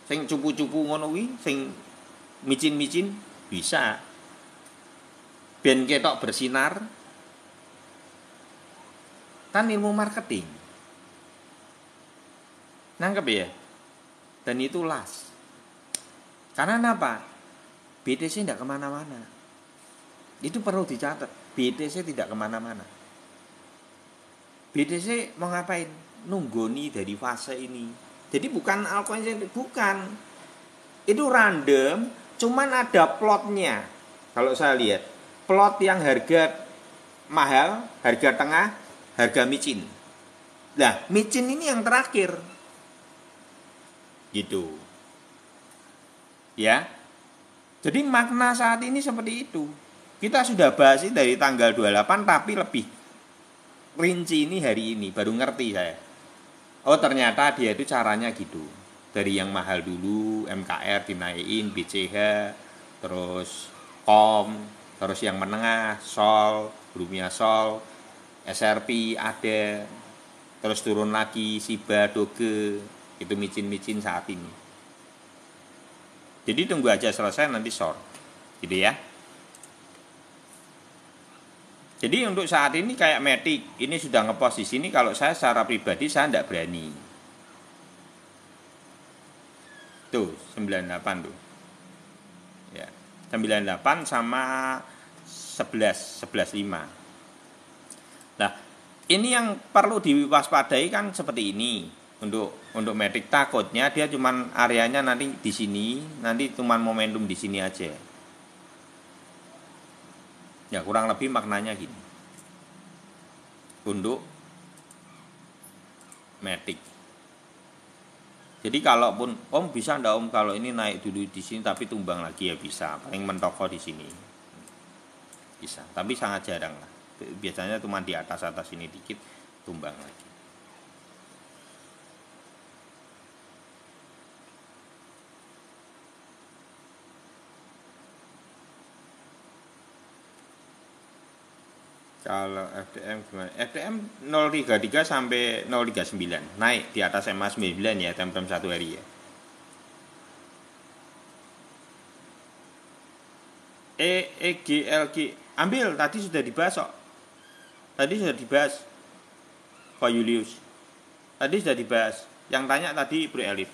sing cupu-cupu ngono kuwi, sing micin-micin bisa. Ben ketok bersinar. Kan ilmu marketing. Nangkep ya? Dan itu las. Karena apa? BTC tidak kemana-mana. Itu perlu dicatat. BTC tidak kemana-mana. BTC mau ngapain? Nunggoni dari fase ini. Jadi bukan altcoin, bukan. Itu random, cuman ada plotnya. Kalau saya lihat, plot yang harga mahal, harga tengah, harga micin. Nah, micin ini yang terakhir. Gitu. Ya. Jadi makna saat ini seperti itu. Kita sudah bahas ini dari tanggal 28 tapi lebih rinci ini hari ini baru ngerti saya. Oh, ternyata dia itu caranya gitu. Dari yang mahal dulu MKR dinaikin, BCH, terus KOM, terus yang menengah Sol, Lumia Sol, SRP ada, terus turun lagi Shiba, Doge, itu micin-micin saat ini. Jadi tunggu aja selesai nanti short. Gitu ya. Jadi untuk saat ini kayak Matic ini sudah ngepost di sini, kalau saya secara pribadi saya tidak berani. Tuh 98 tuh. Ya. 98 sama 11.5. Nah, ini yang perlu diwaspadai kan seperti ini. Untuk Matic takutnya dia cuman areanya nanti di sini, nanti cuman momentum di sini aja. Ya kurang lebih maknanya gini. Untuk Matic. Jadi kalaupun Om bisa ndak Om kalau ini naik dulu di sini tapi tumbang lagi, ya bisa. Paling mentoko di sini. Bisa, tapi sangat jarang lah. Biasanya cuma di atas ini dikit tumbang lagi. Kalau FDM gimana? FDM 033 sampai 039 naik di atas MA 9 ya, tem-tem 1 hari ya. EGLG ambil, tadi sudah dibahas kok. Tadi sudah dibahas Pak Julius. Tadi sudah dibahas. Yang tanya tadi Bro Elit.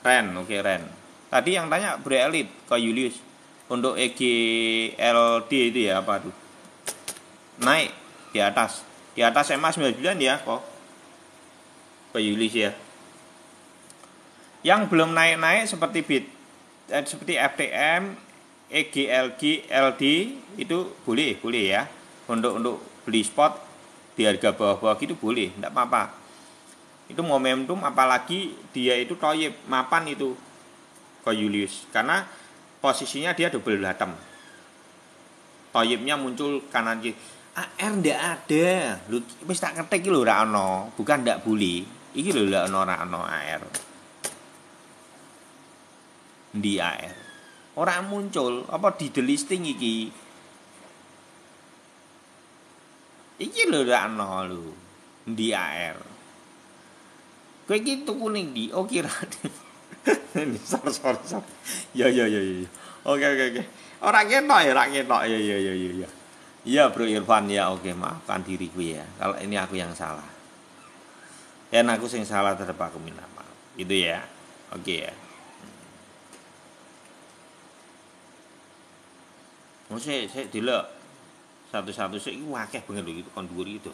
Ren, oke Ren. Tadi yang tanya Bro Elit Pak Julius. Untuk EGLD itu ya apa tuh? Naik di atas MA 9 ya kok Pak Yulis ya. Yang belum naik-naik seperti seperti FTM, EGLG, LD itu boleh ya. Untuk beli spot di harga bawah-bawah gitu boleh, enggak apa-apa. Itu momentum, apalagi dia itu toyib mapan itu Pak Julius, karena posisinya dia double bottom. Toyibnya muncul kanan kiri. AR ndak ada. Lu wis tak ketik iki lho ora ana, bukan ndak boleh. Iki lho ora ana AR. Di AR. Ora muncul, apa di delisting iki. Iki lho ora ana lho. Di AR. Kowe iki tuku ning ndi? Oh kira. Sorry. Ya. Oke. Ora ketok ya. Iya Bro Irfan ya, oke maafkan diriku ya. Kalau ini aku yang salah. Dan aku yang salah terhadap aku minta maaf. Itu ya. Oke ya. Saya delok satu-satu sik iku akeh banget lho itu kon dhuwur itu.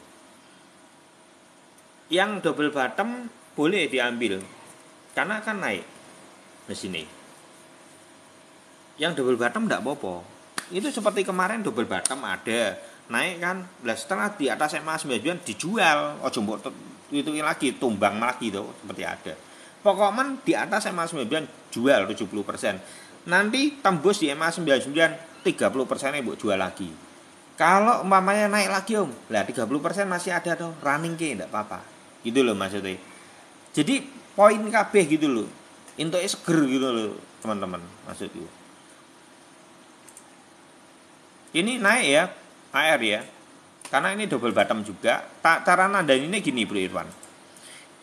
Yang double bottom boleh diambil. Karena kan naik di sini. Yang double bottom enggak apa-apa. Itu seperti kemarin double bottom ada naik kan, setelah di atas MA 9 dijual, ojo mbok itu lagi tumbang lagi tuh seperti ada. Pokoknya di atas MA 9 jual 70%. Nanti tembus di MA 99 30%-nya mbok jual lagi. Kalau umpamanya naik lagi Om, lah 30% masih ada tuh running ke enggak apa-apa. Gitu loh maksudnya. Jadi poin kabeh gitu loh. Entuke seger gitu loh, teman-teman, maksudku. Ini naik ya, AR ya. Karena ini double bottom juga. Cara nandainnya gini Bro Irwan.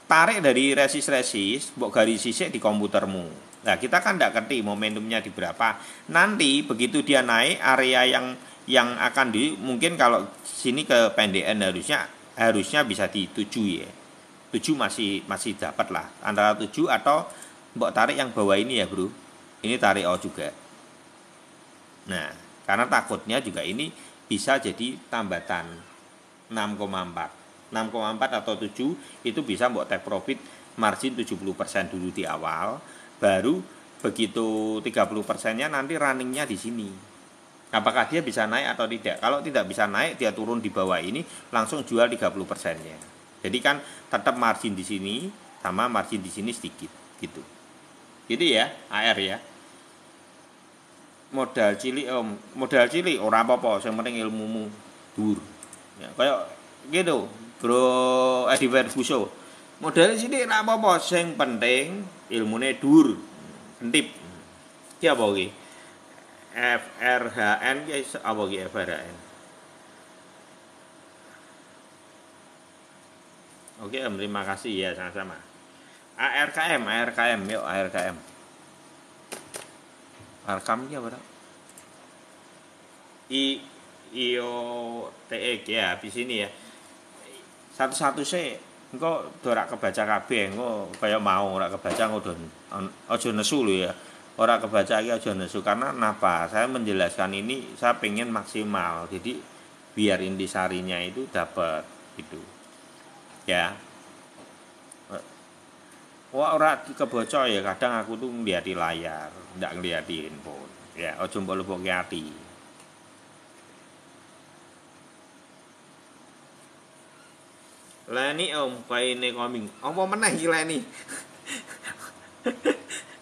Tarik dari resist, mbok garis sisik di komputermu. Nah, kita kan enggak ngerti momentumnya di berapa. Nanti begitu dia naik, area yang akan mungkin kalau sini ke pendekan harusnya bisa di 7 ya. 7 masih dapat lah. Antara 7 atau mbok tarik yang bawah ini ya, Bro. Ini tarik O juga. Nah, karena takutnya juga ini bisa jadi tambatan 6,4 atau 7 itu bisa mbok take profit margin 70% dulu di awal, baru begitu 30%-nya nanti runningnya di sini. Apakah dia bisa naik atau tidak? Kalau tidak bisa naik, dia turun di bawah ini langsung jual 30%-nya. Jadi kan tetap margin di sini sama margin di sini sedikit gitu. Gitu ya, AR ya. Modal cilik ora apa-apa, sing penting ilmumu dhuwur. Ya, kayak gitu, Bro Edi Ferguson. Modal cilik ora apa-apa, sing penting ilmune dhuwur. Entip. Ki apa iki? FRHN ki apa ki FRHN? Oke, terima kasih ya sama-sama. ARKM, yuk ARKM. Arkam iki apa tok? IO TX ya di sini ya. Satu-satu sih engko ora kebaca kabeh, engko kaya mau ora kebaca ngono. Aja nesu lho ya. Ora kebaca iki aja nesu karena kenapa? Saya menjelaskan ini saya pengen maksimal. Jadi biar intisarinya itu dapat gitu. Ya. Wah ora kebaca ya kadang aku tuh ngeliat di layar, ndak ngeliat di handphone. Ya, aja mbok lupuke ati. Leni om kaine koming. Apa meneh iki leni?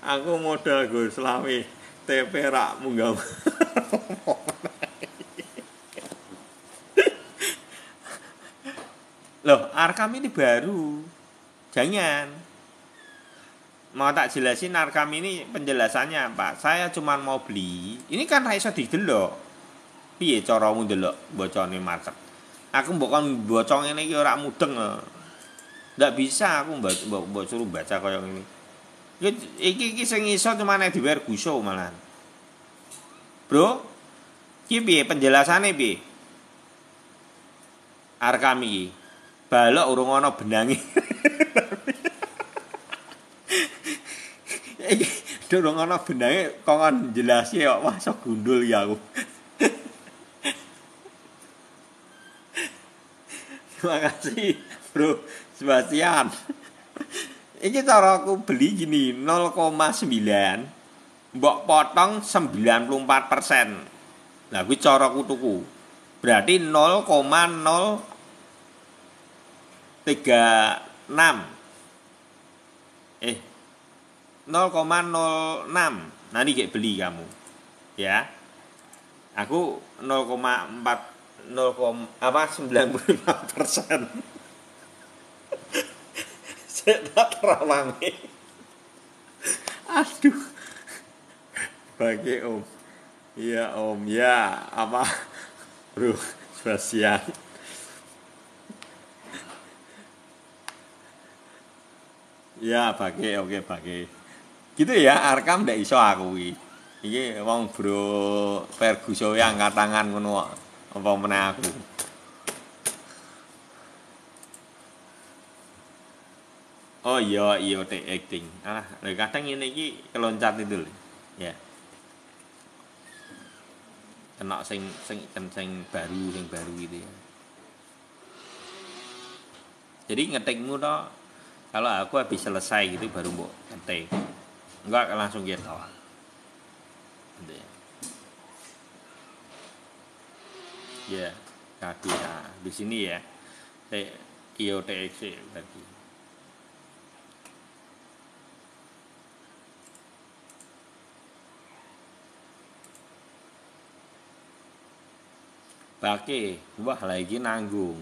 Aku modal go selawe. TP rak munggah. Loh, Arkam ini baru. Jangan. Mau tak jelasin Arkam ini penjelasannya apa? Saya cuma mau beli. Ini kan ra iso didelok. Piye caramu ndelok bocone market? Aku mbok kon bocong ngene iki ora mudeng. Ndak bisa aku mbok suruh baca kaya ngene. Iki sing iso cuma nek diwer guso malahan. Bro, iki piye penjelasane piye? Arkam iki. Balok urung ana benange. Iki durung ana benange kok jelasi kok wah sok gundul ya aku. Terima kasih Bro Sebastian. Ini cara aku beli gini 0,9 mbok potong 94%. Nah kuwi cara aku tuku. Berarti 0,036. 0,06. Nanti kayak beli kamu. Ya. Aku 95%. Saya tak terawangi. Aduh. Bagi Om. Iya Om, ya apa Bro Sebastian. Ya bagi, oke bagi. Gitu ya, Arkam ndak iso aku iki. Iki wong Bro Ferguson yang angkat tangan ngono kok. Apa meneh aku. Oh iya, IoT acting. Alah, kadang ngene iki keloncat itu lho. Ya. Kena sing baru gitu ya. Jadi ngetikmu toh kalau aku habis selesai gitu baru mbok ngetik. Enggak langsung gitu. Gitu ya. Ya, kaki ya. Di sini ya. IOTX tadi. Bake, wah lagi nanggung.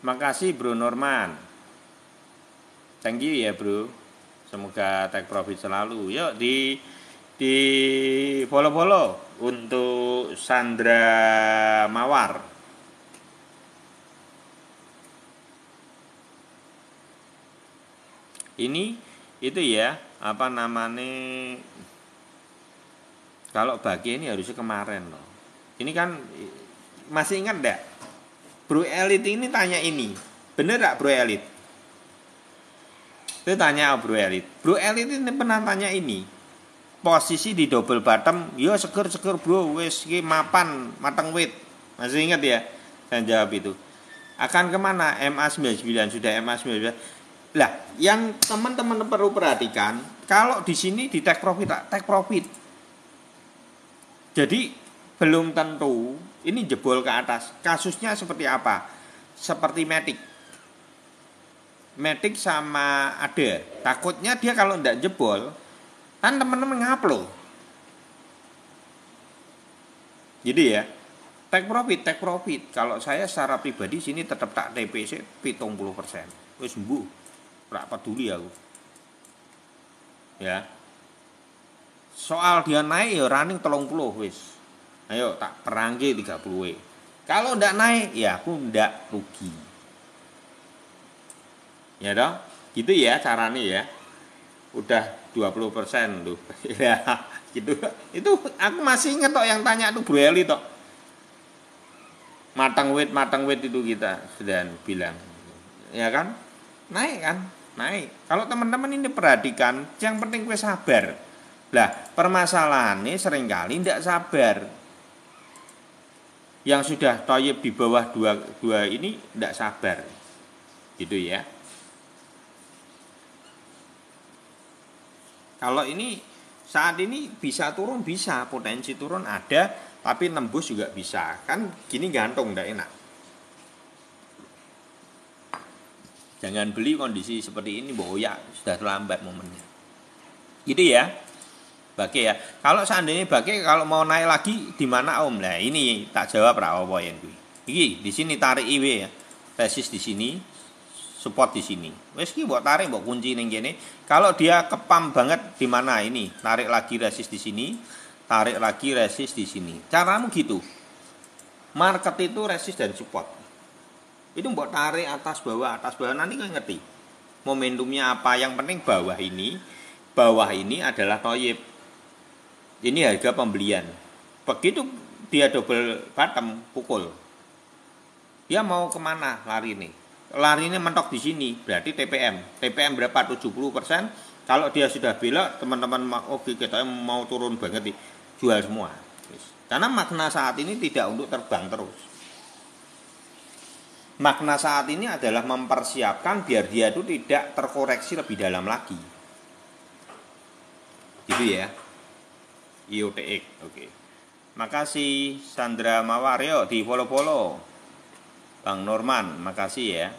Makasih Bro Norman. Thank you ya Bro. Semoga take profit selalu. Yuk di follow untuk Sandra Mawar. Ini itu ya, apa namanya? Kalau bagi ini harusnya kemarin loh. Ini kan masih ingat enggak? Bro Elit ini tanya ini. Bener enggak Bro Elit? Itu tanya Bro Elit. Bro Elit ini pernah tanya ini. Posisi di double bottom, yo seger Bro, wes ki mapan, mateng wit. Masih ingat ya? Saya jawab itu. Akan kemana? MA99 sudah MA99. Lah, yang teman-teman perlu perhatikan, kalau di sini di take profit. Jadi belum tentu ini jebol ke atas. Kasusnya seperti apa? Seperti Matic sama ada. Takutnya dia kalau tidak jebol, kan teman-teman ngupload. Jadi ya, take profit. Kalau saya secara pribadi sini tetap tak TPC 70%. Wis sembuh. Ora peduli aku. Ya. Soal dia naik ya running 30 wis. Ayo tak perangke 30. Kalau ndak naik ya aku ndak rugi. Ya dong, gitu ya caranya ya. Udah 20% tuh. Ya, gitu. Itu aku masih inget tok yang tanya tuh Bro Eli tok. Matang wit itu kita sudah bilang. Ya kan? Naik kan? Naik. Kalau teman-teman ini perhatikan, yang penting gue sabar. Lah, permasalahannya seringkali tidak sabar. Yang sudah toyib di bawah 2 ini tidak sabar. Gitu ya. Kalau ini saat ini bisa turun, bisa, potensi turun ada, tapi nembus juga bisa. Kan gini gantung, tidak enak. Jangan beli kondisi seperti ini, ya sudah terlambat momennya. Gitu ya. Bagi ya. Kalau seandainya bagi kalau mau naik lagi di mana Om? Nah, ini tak jawab ra apa yang kuwi. Iki di sini tarik IW ya. Resist di sini, support di sini. Wes ki mbok tarik mbok kunci ning kene. Kalau dia kepam banget di mana ini, tarik lagi resist di sini, tarik lagi resist di sini. Caramu gitu. Market itu resist dan support. Itu mbok tarik atas bawah nanti kan ngerti. Momentumnya apa? Yang penting bawah ini adalah toyib. Ini harga pembelian. Begitu dia double bottom pukul. Dia mau kemana lari nih? Larinya mentok di sini, berarti TPM. TPM berapa? 70%. Kalau dia sudah belok, teman-teman oke kita mau turun banget nih, jual semua. Karena makna saat ini tidak untuk terbang terus. Makna saat ini adalah mempersiapkan biar dia itu tidak terkoreksi lebih dalam lagi. Gitu ya. IOTX, oke. Makasih Sandra Mawario di follow. Bang Norman, makasih ya.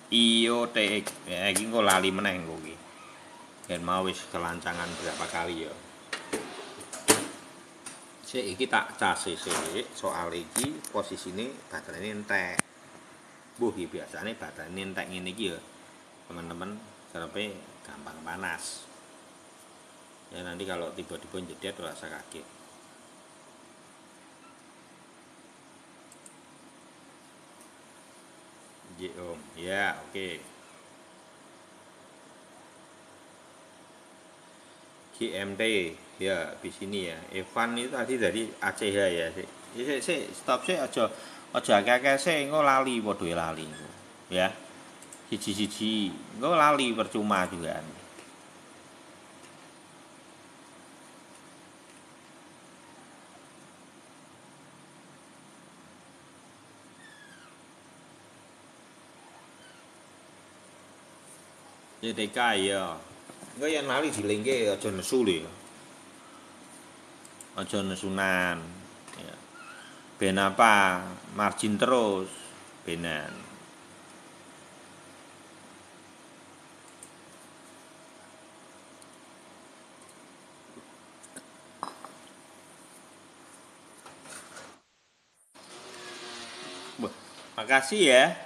IOTX, ya ini kok lali meneng kok iki. Dan mau wis kelancangan berapa kali ya. Sik iki tak cas sik soal iki posisine baterainya entek. Mbuh iki biasane baterainya entek ngene iki ya. Teman-teman, sampai gampang panas. Ya nanti kalau tiba-tiba jedet rasa kaget. Om, ya oke. GMT ya di sini ya. Evan itu tadi dari ACH ya. Stop aja akeh-akeh engko lali padha lali. Ya. Siji-siji engko lali percuma juga. YTK ya. Engko yen lali dilengke aja nesu lho. Aja nesunan. Ya. Ben apa? Margin terus benan. Makasih ya.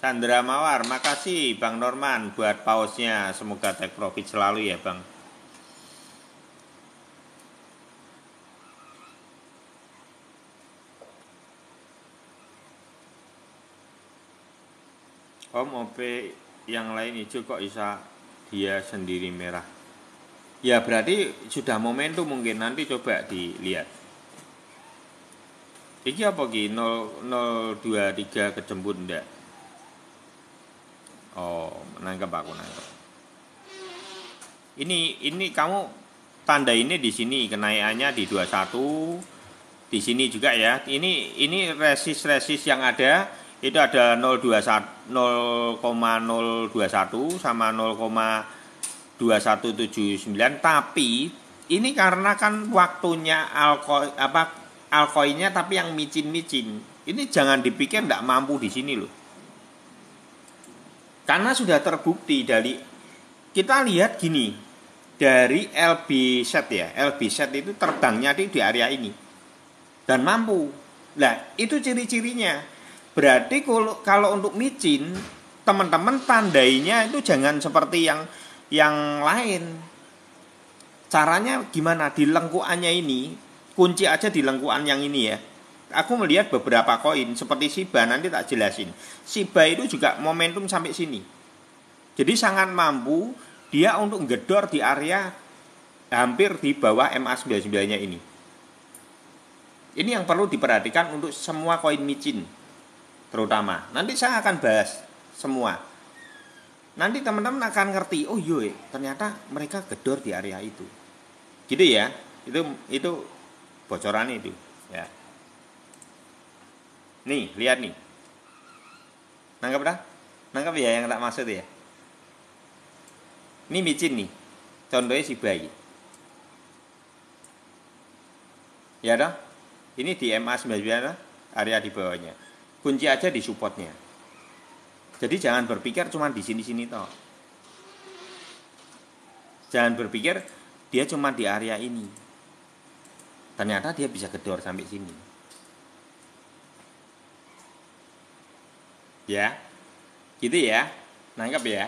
Sandra Mawar, makasih Bang Norman buat pausnya. Semoga take profit selalu ya Bang. Om OP yang lain hijau kok bisa dia sendiri merah. Ya berarti sudah momentum mungkin, nanti coba dilihat. Iki apa ki 0023 kejembut ndak? Oh, nangkep aku nangkep. Ini kamu tanda ini di sini kenaikannya di 21. Di sini juga ya. Ini resist yang ada itu ada 0,021 sama 0,2179, tapi ini karena kan waktunya altcoinnya tapi yang micin-micin. Ini jangan dipikir enggak mampu di sini loh. Karena sudah terbukti dari kita lihat gini, dari LB set ya, LB set itu terbangnya di area ini dan mampu. Nah itu ciri-cirinya. Berarti kalau untuk micin, teman-teman tandainya itu jangan seperti yang lain. Caranya gimana? Di lengkuannya ini, kunci aja di lengkuan yang ini ya. Aku melihat beberapa koin seperti Shiba, nanti tak jelasin. Shiba itu juga momentum sampai sini. Jadi sangat mampu dia untuk gedor di area hampir di bawah MA99-nya ini. Ini yang perlu diperhatikan untuk semua koin micin terutama. Nanti saya akan bahas semua. Nanti teman-teman akan ngerti, oh iya ternyata mereka gedor di area itu. Gitu ya. Itu bocoran itu, ya. Nih, lihat nih. Nangkep dah? Nangkep ya yang tak maksud ya? Ini micin nih. Contohnya si bayi. Ya dah? Ini di MA99 area di bawahnya. Kunci aja di supportnya. Jadi jangan berpikir cuma di sini-sini toh. Jangan berpikir dia cuma di area ini. Ternyata dia bisa gedor sampai sini. Ya. Gitu ya. Nangkep ya.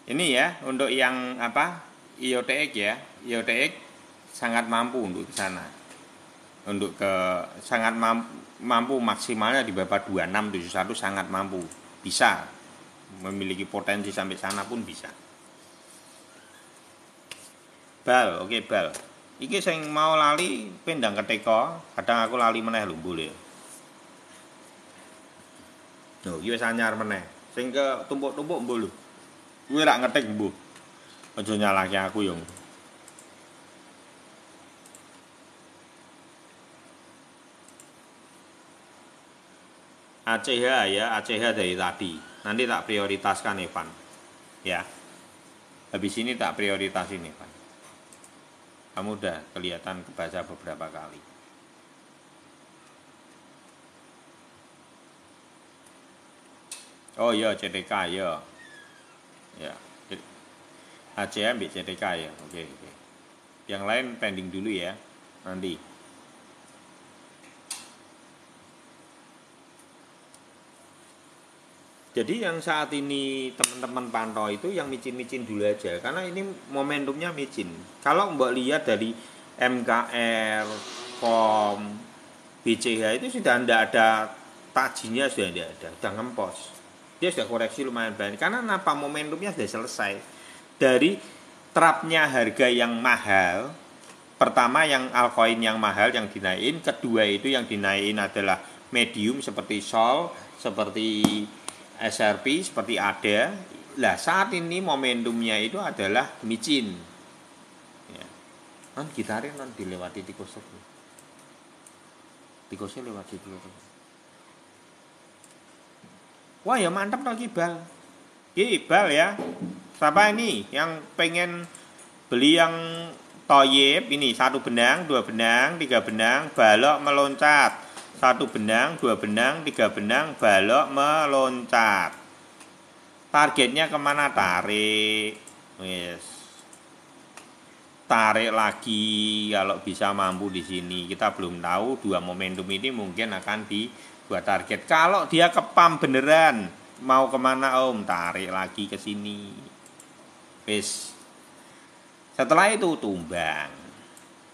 Ini ya untuk yang IOTX ya. IOTX sangat mampu untuk ke sana. Untuk sangat mampu maksimalnya di bawah 2671 sangat mampu. Bisa memiliki potensi sampai sana pun bisa. Bal, oke bal. Iki sing mau lali pendang keteka, kadang aku lali meneh lho boleh. Lho, iki wis anyar meneh. Sing ke tumpuk-tumpuk mbuh lho. Kuwi rak ngetik mbuh. Aja nyalahke aku yo. ACH ya, ACH dari tadi. Nanti tak prioritaskan Evan. Ya. Habis ini tak prioritasin Evan. Kamu udah kelihatan kebaca beberapa kali. Oh iya CTK ya. Ya. ACH ambil CTK ya. Oke. Yang lain pending dulu ya. Nanti. Jadi yang saat ini teman-teman pantau itu yang micin-micin dulu aja. Karena ini momentumnya micin. Kalau mbak lihat dari MKR, KOM, BCH itu sudah tidak ada tajinya, sudah tidak ada. Sudah ngempos. Dia sudah koreksi lumayan banyak. Karena apa? Momentumnya sudah selesai. Dari trapnya harga yang mahal. Pertama yang altcoin yang mahal yang dinaikin. Kedua itu yang dinaikin adalah medium seperti Sol, seperti SRP seperti ada. Lah saat ini momentumnya itu adalah micin. Ya. Kan gitarin non dilewati tikusnya. Tikusnya lewati dulu. Wah ya mantap lagi bal. Bal ya. Siapa ini yang pengen beli yang toyib ini 1 benang, 2 benang, 3 benang, balok meloncat. 1 benang, 2 benang, 3 benang, balok meloncat. Targetnya kemana? Tarik. Yes. Tarik lagi kalau bisa mampu di sini. Kita belum tahu 2 momentum ini mungkin akan dibuat target. Kalau dia kepam beneran, mau kemana om? Tarik lagi ke sini. Yes. Setelah itu tumbang.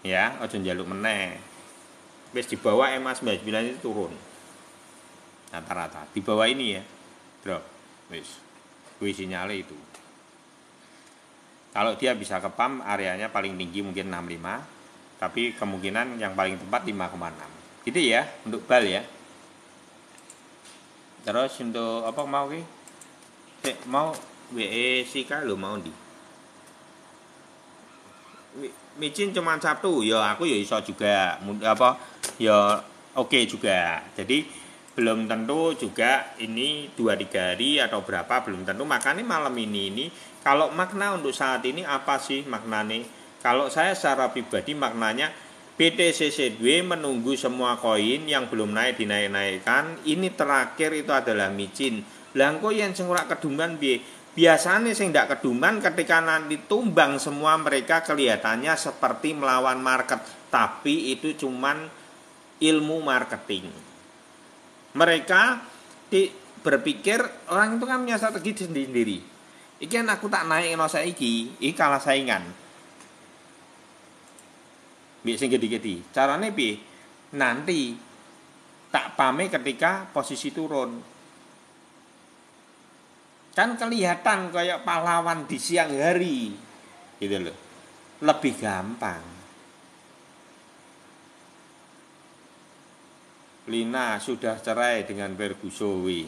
Ya, ojo njaluk meneh. Wis di bawah MA99 itu turun rata-rata di bawah ini ya drop wis sinyalnya itu. Kalau dia bisa kepam areanya paling tinggi mungkin 65 tapi kemungkinan yang paling tepat 5,6 gitu ya untuk bal ya. Terus untuk apa mau ki mau WECK lo mau di micin cuma Sabtu ya aku ya iso juga ya oke juga. Jadi belum tentu juga ini 2-3 hari atau berapa belum tentu. Makanya malam ini kalau makna untuk saat ini apa sih maknanya? Kalau saya secara pribadi maknanya BTCC2 menunggu semua koin yang belum naik dinaik-naikkan. Ini terakhir itu adalah micin. Langko yang sing ora keduman piye? Biasanya sing ndak keduman ketika nanti tumbang semua mereka kelihatannya seperti melawan market, tapi itu cuman ilmu marketing. Mereka berpikir orang itu kan punya strategi sendiri. Iki kan aku tak naik no saiki, iki kalah saingan. Mbek sing gede-gede. Carane piye? Nanti tak pame ketika posisi turun. Kan kelihatan kayak pahlawan di siang hari. Gitu loh. Lebih gampang. Lina sudah cerai dengan Fergusowi.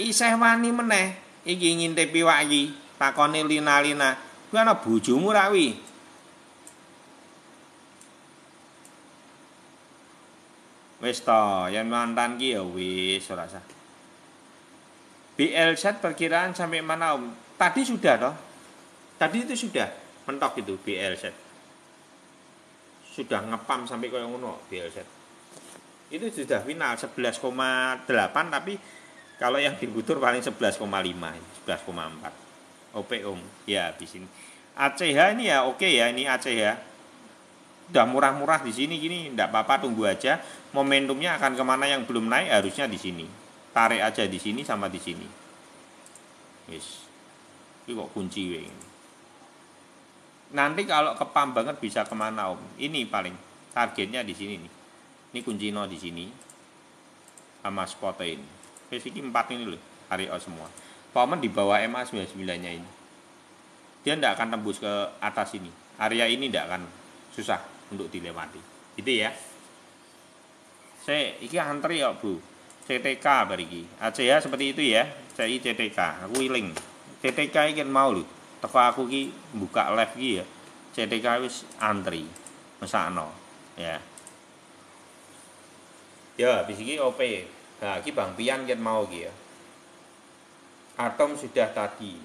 Isih wani meneh iki ngintepi waki. Takone Lina. Kuwi ana bojomu ra wi? Wis to, yen mantan ki ya wis ora usah. BLZ perkiraan sampai mana Om? Tadi sudah toh? Tadi itu sudah mentok itu BLZ. Sudah ngepam sampai koyo ngono BLZ. Itu sudah final 11,8 tapi kalau yang dibutur paling 11,5, 11,4. OP Om. Ya habis ini. ACH ini ya oke ya, ini ACH. Udah murah-murah di sini gini, enggak apa-apa tunggu aja. Momentumnya akan kemana yang belum naik harusnya di sini. Tarik aja di sini sama di sini. Yes. Ini kok kunci we. Nanti kalau kepam banget bisa kemana Om? Ini paling targetnya di sini nih. Ini kunci no di sini. Sama spot ini. Ini 4 ini loh, hari O semua. Momen di bawah MA99-nya ini. Dia tidak akan tembus ke atas ini. Area ini tidak akan susah untuk dilewati. Gitu ya. Iki antri ya, Bu. CTK bariki. ACH seperti itu ya. CI CTK. Aku iling. CTK iki mau lho. Teko aku ki buka live ki ya. CTK wis antri. Mesakno. Ya. Ya, habis iki OP. Nah, iki Bang Pian ket mau ki ya. Atom sudah tadi.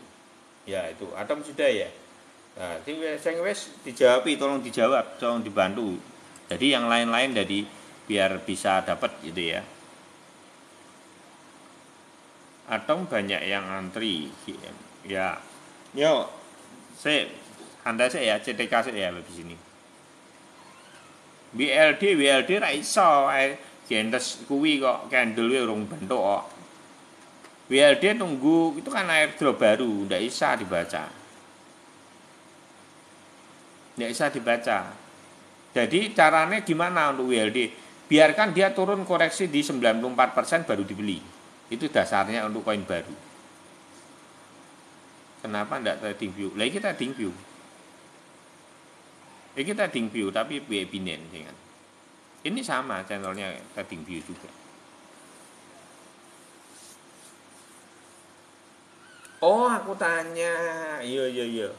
Ya, itu atom sudah ya. Nah, sing wis dijawab, tolong dijawab, tolong dibantu. Jadi yang lain-lain jadi biar bisa dapat gitu ya. Atom banyak yang antri. Ya. Yo, Anda saya ya CTK saya di sini. WLD ra iso ae gentes kuwi kok candle urung bentuk kok. WLD tunggu itu kan airdrop baru, ndak bisa dibaca. Ndak bisa dibaca. Jadi caranya gimana untuk WLD? Biarkan dia turun koreksi di 94% baru dibeli. Itu dasarnya untuk koin baru. Kenapa ndak trading view? Lah kita trading view. Kita trading view tapi Binance kan. Ini sama channelnya trading view juga. Oh, aku tanya. Iya.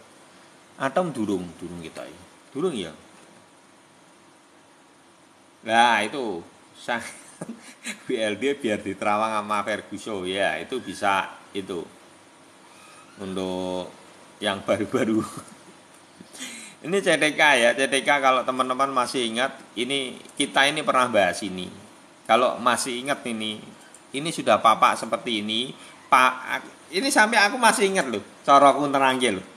Atom durung kita ya. Durung ya. Nah, itu BLD biar diterawang sama Ferguson ya, itu bisa itu. Untuk yang baru-baru. Ini CTK ya, CTK kalau teman-teman masih ingat, kita ini pernah bahas ini. Kalau masih ingat ini sudah papak seperti ini. Ini sampai aku masih ingat loh, cara aku terangke loh.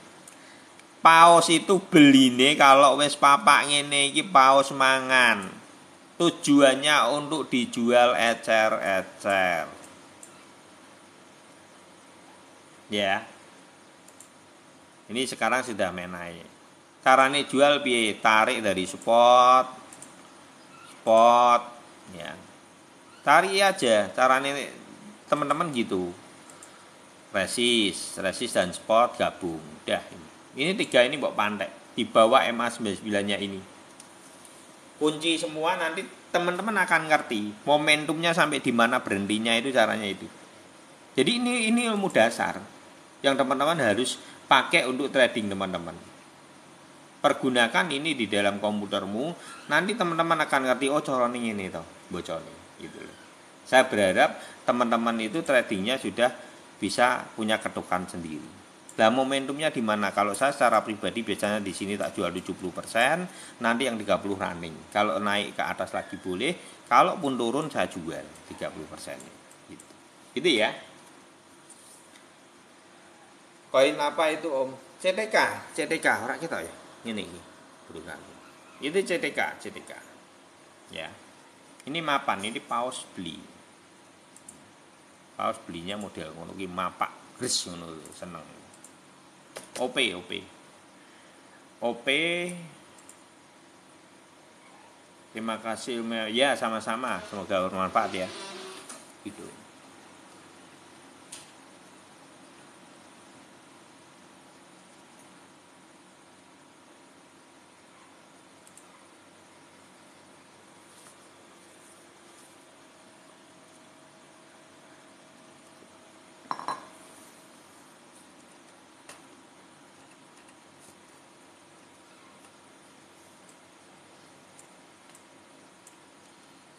Paus itu beline kalau wis papak ngene iki paus mangan. Tujuannya untuk dijual ecer-ecer. Ya. Ini sekarang sudah menai. Carane jual piye? Tarik dari spot ya. Tarik aja, carane teman-teman gitu. Resist dan spot gabung. Udah ini 3 ini mbok pantek di bawah MA99-nya ini. Kunci semua nanti teman-teman akan ngerti momentumnya sampai di mana berhentinya itu caranya itu. Jadi ini ilmu dasar yang teman-teman harus pakai untuk trading teman-teman. Pergunakan ini di dalam komputermu, nanti teman-teman akan ngerti oh carane ngene to, bocone gitu loh. Saya berharap teman-teman itu tradingnya sudah bisa punya ketukan sendiri. Nah, momentumnya di mana? Kalau saya secara pribadi biasanya di sini tak jual 70%, nanti yang 30 running. Kalau naik ke atas lagi boleh, kalaupun turun saya jual 30%. Gitu. Gitu ya. Koin apa itu Om? CTK ora kita ya. Ini berulang. Itu CTK. Ya. Ini mapan, ini paus beli. Paus belinya model ngono ki mapak gres ngono seneng. OP. Terima kasih ya, sama-sama. Semoga bermanfaat ya. Gitu.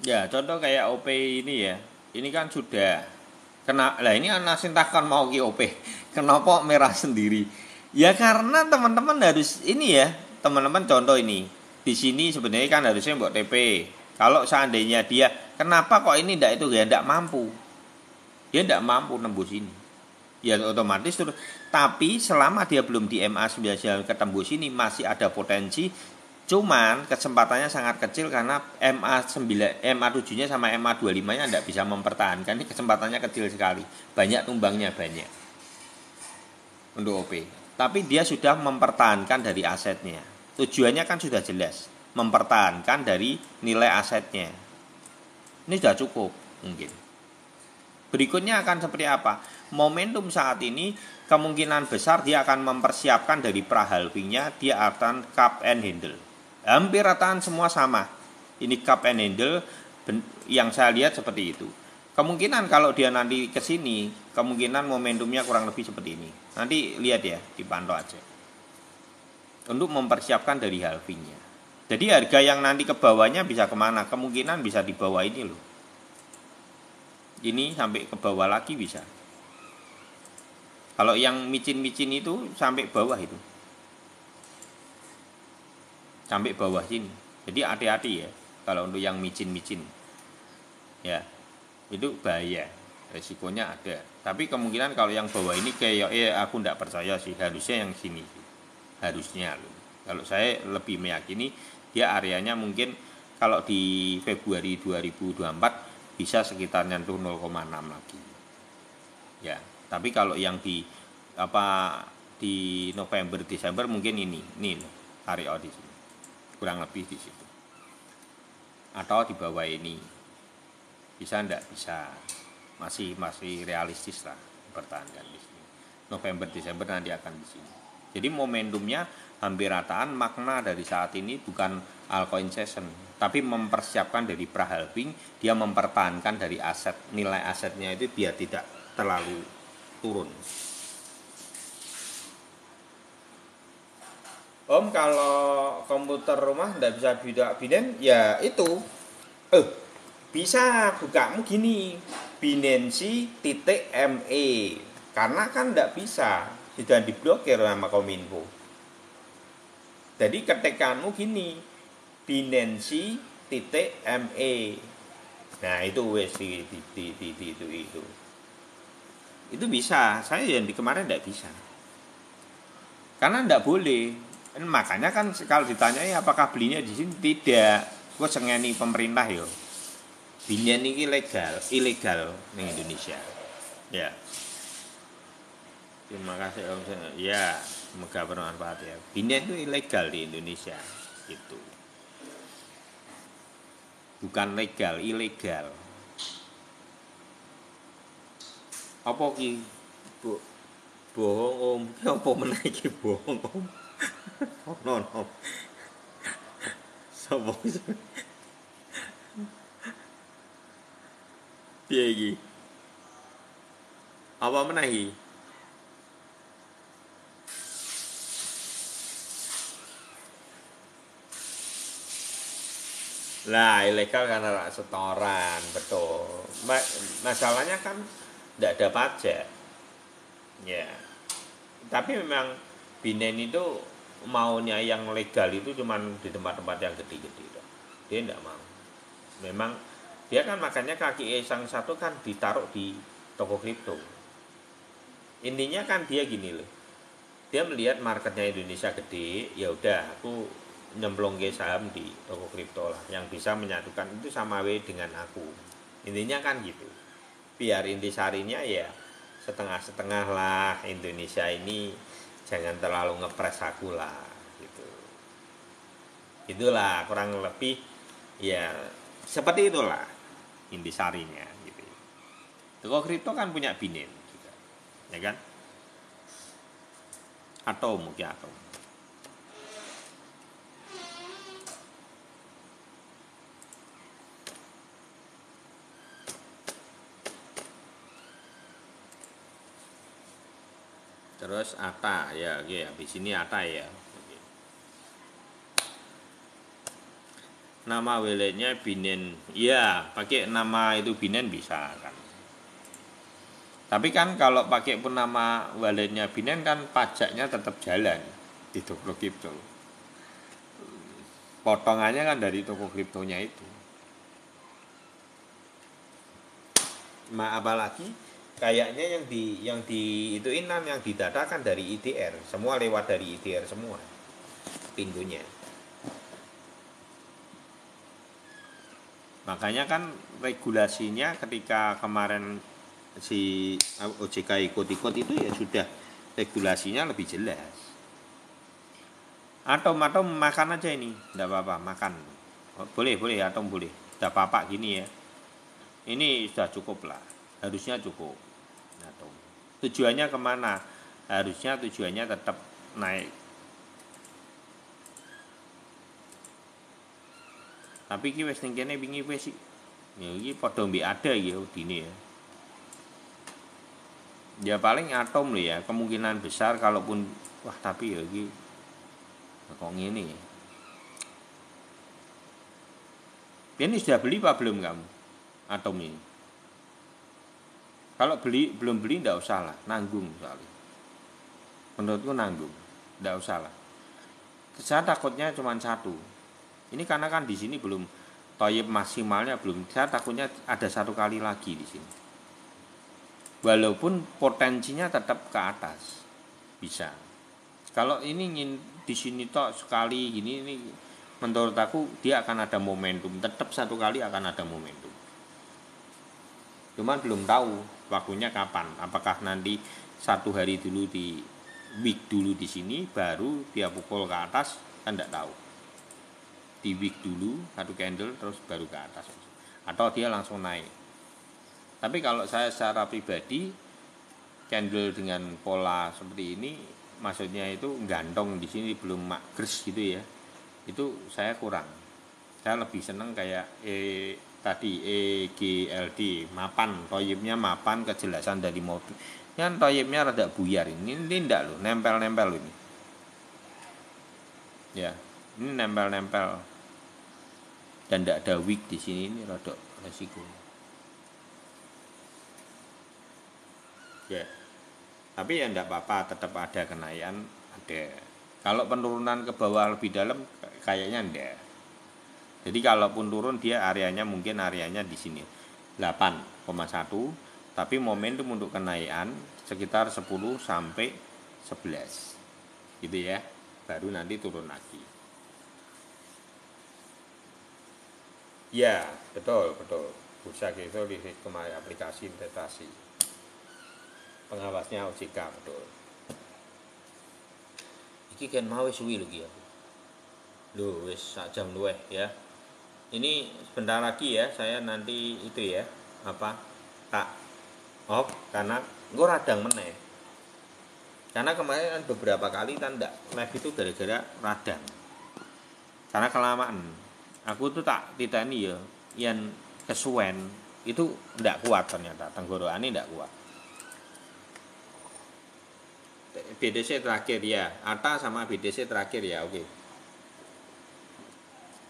Ya, contoh kayak OP ini ya. Ini kan sudah kena lah ini Nasintakan mau ki OP. Kenapa merah sendiri? Ya karena teman-teman harus ini ya, teman-teman contoh ini. Di sini sebenarnya kan harusnya buat TP. Kalau seandainya dia kenapa kok ini ndak itu ya ndak mampu. Dia ndak mampu nembus ini. Ya otomatis terus. Tapi selama dia belum di MA 9 ketembus ini masih ada potensi. Cuman kesempatannya sangat kecil karena MA 9, MA 7-nya sama MA 25-nya tidak bisa mempertahankan. Ini kesempatannya kecil sekali. Banyak tumbangnya banyak untuk OP. Tapi dia sudah mempertahankan dari asetnya. Tujuannya kan sudah jelas, mempertahankan dari nilai asetnya. Ini sudah cukup mungkin. Berikutnya akan seperti apa? Momentum saat ini kemungkinan besar dia akan mempersiapkan dari pra-halvingnya, dia akan cup and handle. Hampir rataan semua sama. Ini cup and handle yang saya lihat seperti itu. Kemungkinan kalau dia nanti ke sini, kemungkinan momentumnya kurang lebih seperti ini. Nanti lihat ya, dipantau aja. Untuk mempersiapkan dari halvingnya. Jadi harga yang nanti ke bawahnya bisa kemana? Kemungkinan bisa di bawah ini loh. Ini sampai ke bawah lagi bisa. Kalau yang micin-micin itu sampai bawah itu. Sampai bawah sini. Jadi hati-hati ya kalau untuk yang micin-micin. Ya. Itu bahaya. Resikonya ada. Tapi kemungkinan kalau yang bawah ini kayak aku enggak percaya sih, harusnya yang sini. Harusnya loh. Kalau saya lebih meyakini dia areanya mungkin kalau di Februari 2024 bisa sekitar nyentuh 0,6 lagi. Ya, tapi kalau yang di di November Desember mungkin ini area di sini. Kurang lebih di situ. Atau di bawah ini. Bisa enggak? Bisa. Masih realistis lah pertahankan di sini. November Desember nanti akan di sini. Jadi momentumnya hampir rataan. Makna dari saat ini bukan altcoin session, tapi mempersiapkan dari pra-halving, dia mempertahankan dari aset, nilai asetnya itu biar tidak terlalu turun. Om, kalau komputer rumah tidak bisa buka Binance, ya itu bisa bukamu gini, Binance.me, karena kan tidak bisa, sudah diblokir sama Kominfo. Jadi ketikkanmu gini, Binance.me. Nah itu wes itu. Itu bisa, saya yang di kemarin tidak bisa. Karena tidak boleh. Makanya kan kalau ditanyai apakah belinya di sini, tidak. Gue sengeni pemerintah yo. Binance ini ilegal di Indonesia. Ya. Terima kasih Om. Ya, semoga bermanfaat ya. Binance itu ilegal di Indonesia. Gitu. Bukan legal, ilegal. Apa ki? Bohong Om. Apa meneh iki bohong Om? No. Sopo piye iki? Apa meneh iki? Lah, ilegal karena setoran, betul. Masalahnya kan tidak ada pajak. Ya. Tapi memang Binance itu maunya yang legal itu cuman di tempat-tempat yang gede-gede. Dia tidak mau. Memang dia kan makanya kaki sang satu kan ditaruh di toko kripto. Intinya kan dia gini loh. Dia melihat marketnya Indonesia gede, ya udah aku nyemplung ke saham di toko kripto lah yang bisa menyatukan itu sama dengan aku. Intinya kan gitu. Biar intisarinya ya setengah-setengah lah, Indonesia ini jangan terlalu ngepres aku lah gitu. Itulah kurang lebih ya seperti itulah intisarinya gitu. Toko kripto kan punya Binance juga. Ya kan? Atau mungkin atau terus ATA ya, di sini ATA ya. Nama walletnya Binance. Iya, pakai nama itu Binance bisa kan. Tapi kan kalau pakai pun nama walletnya Binance kan pajaknya tetap jalan di toko kripto. Potongannya kan dari toko kriptonya itu. Apalagi kayaknya yang di ituin yang didatakan dari IDR, semua lewat dari IDR semua pintunya. Makanya kan regulasinya ketika kemarin si OJK ikut-ikut itu ya sudah regulasinya lebih jelas. Atom makan aja ini, enggak apa-apa, makan. Boleh atom boleh. Enggak apa-apa gini ya. Ini sudah cukup lah, harusnya cukup. Atom. Tujuannya kemana? Harusnya tujuannya tetap naik. Tapi iki wis ning kene wingi wis ya iki padha mbek ada ya dine ya. Ya paling atom loh ya, kemungkinan besar kalaupun wah tapi ya iki kok ngene ya. Ini sudah beli apa belum kamu? Atom ini. Kalau belum beli enggak usah lah, nanggung soalnya. Menurutku nanggung, enggak usah lah. Saya takutnya cuma satu. Ini karena kan di sini belum toyib maksimalnya belum. Saya takutnya ada satu kali lagi di sini. Walaupun potensinya tetap ke atas. Bisa. Kalau ini di sini toh sekali gini ini menurut aku dia akan ada momentum. Tetap satu kali akan ada momentum. Cuman belum tahu waktunya kapan. Apakah nanti satu hari dulu di week dulu di sini baru dia pukul ke atas kan enggak tahu. Di week dulu satu candle terus baru ke atas atau dia langsung naik. Tapi kalau saya secara pribadi candle dengan pola seperti ini maksudnya itu gantong di sini belum magres gitu ya, itu saya kurang. Saya lebih seneng kayak tadi EGLD mapan, toyibnya mapan, kejelasan dari mobil kan toyibnya rada buyar ini enggak loh, nempel ini ya. Ini nempel dan tidak ada wick di sini, ini rada resiko. Ya. Tapi ya tidak apa-apa, tetap ada kenaikan, ada. Kalau penurunan ke bawah lebih dalam kayaknya enggak. Jadi kalaupun turun dia areanya mungkin areanya di sini 8,1, tapi momentum untuk kenaikan sekitar 10 sampai 11. Gitu ya. Baru nanti turun lagi. Ya, betul. Bursa kripto di kemarin aplikasi investasi. Pengawasnya OJK, betul. Iki kan mau suwi lho iki aku. Loh, wis sak jam luweh ya. Ini sebentar lagi ya, saya nanti itu ya, tak off karena engko radang meneh. Karena kemarin kan beberapa kali kan ndak live itu gara-gara radang. Karena kelamaan. Aku tuh tak titani ya, yang kesuwen itu ndak kuat ternyata, tenggorokannya ndak kuat. BTC terakhir ya, ATA sama BTC terakhir ya, oke.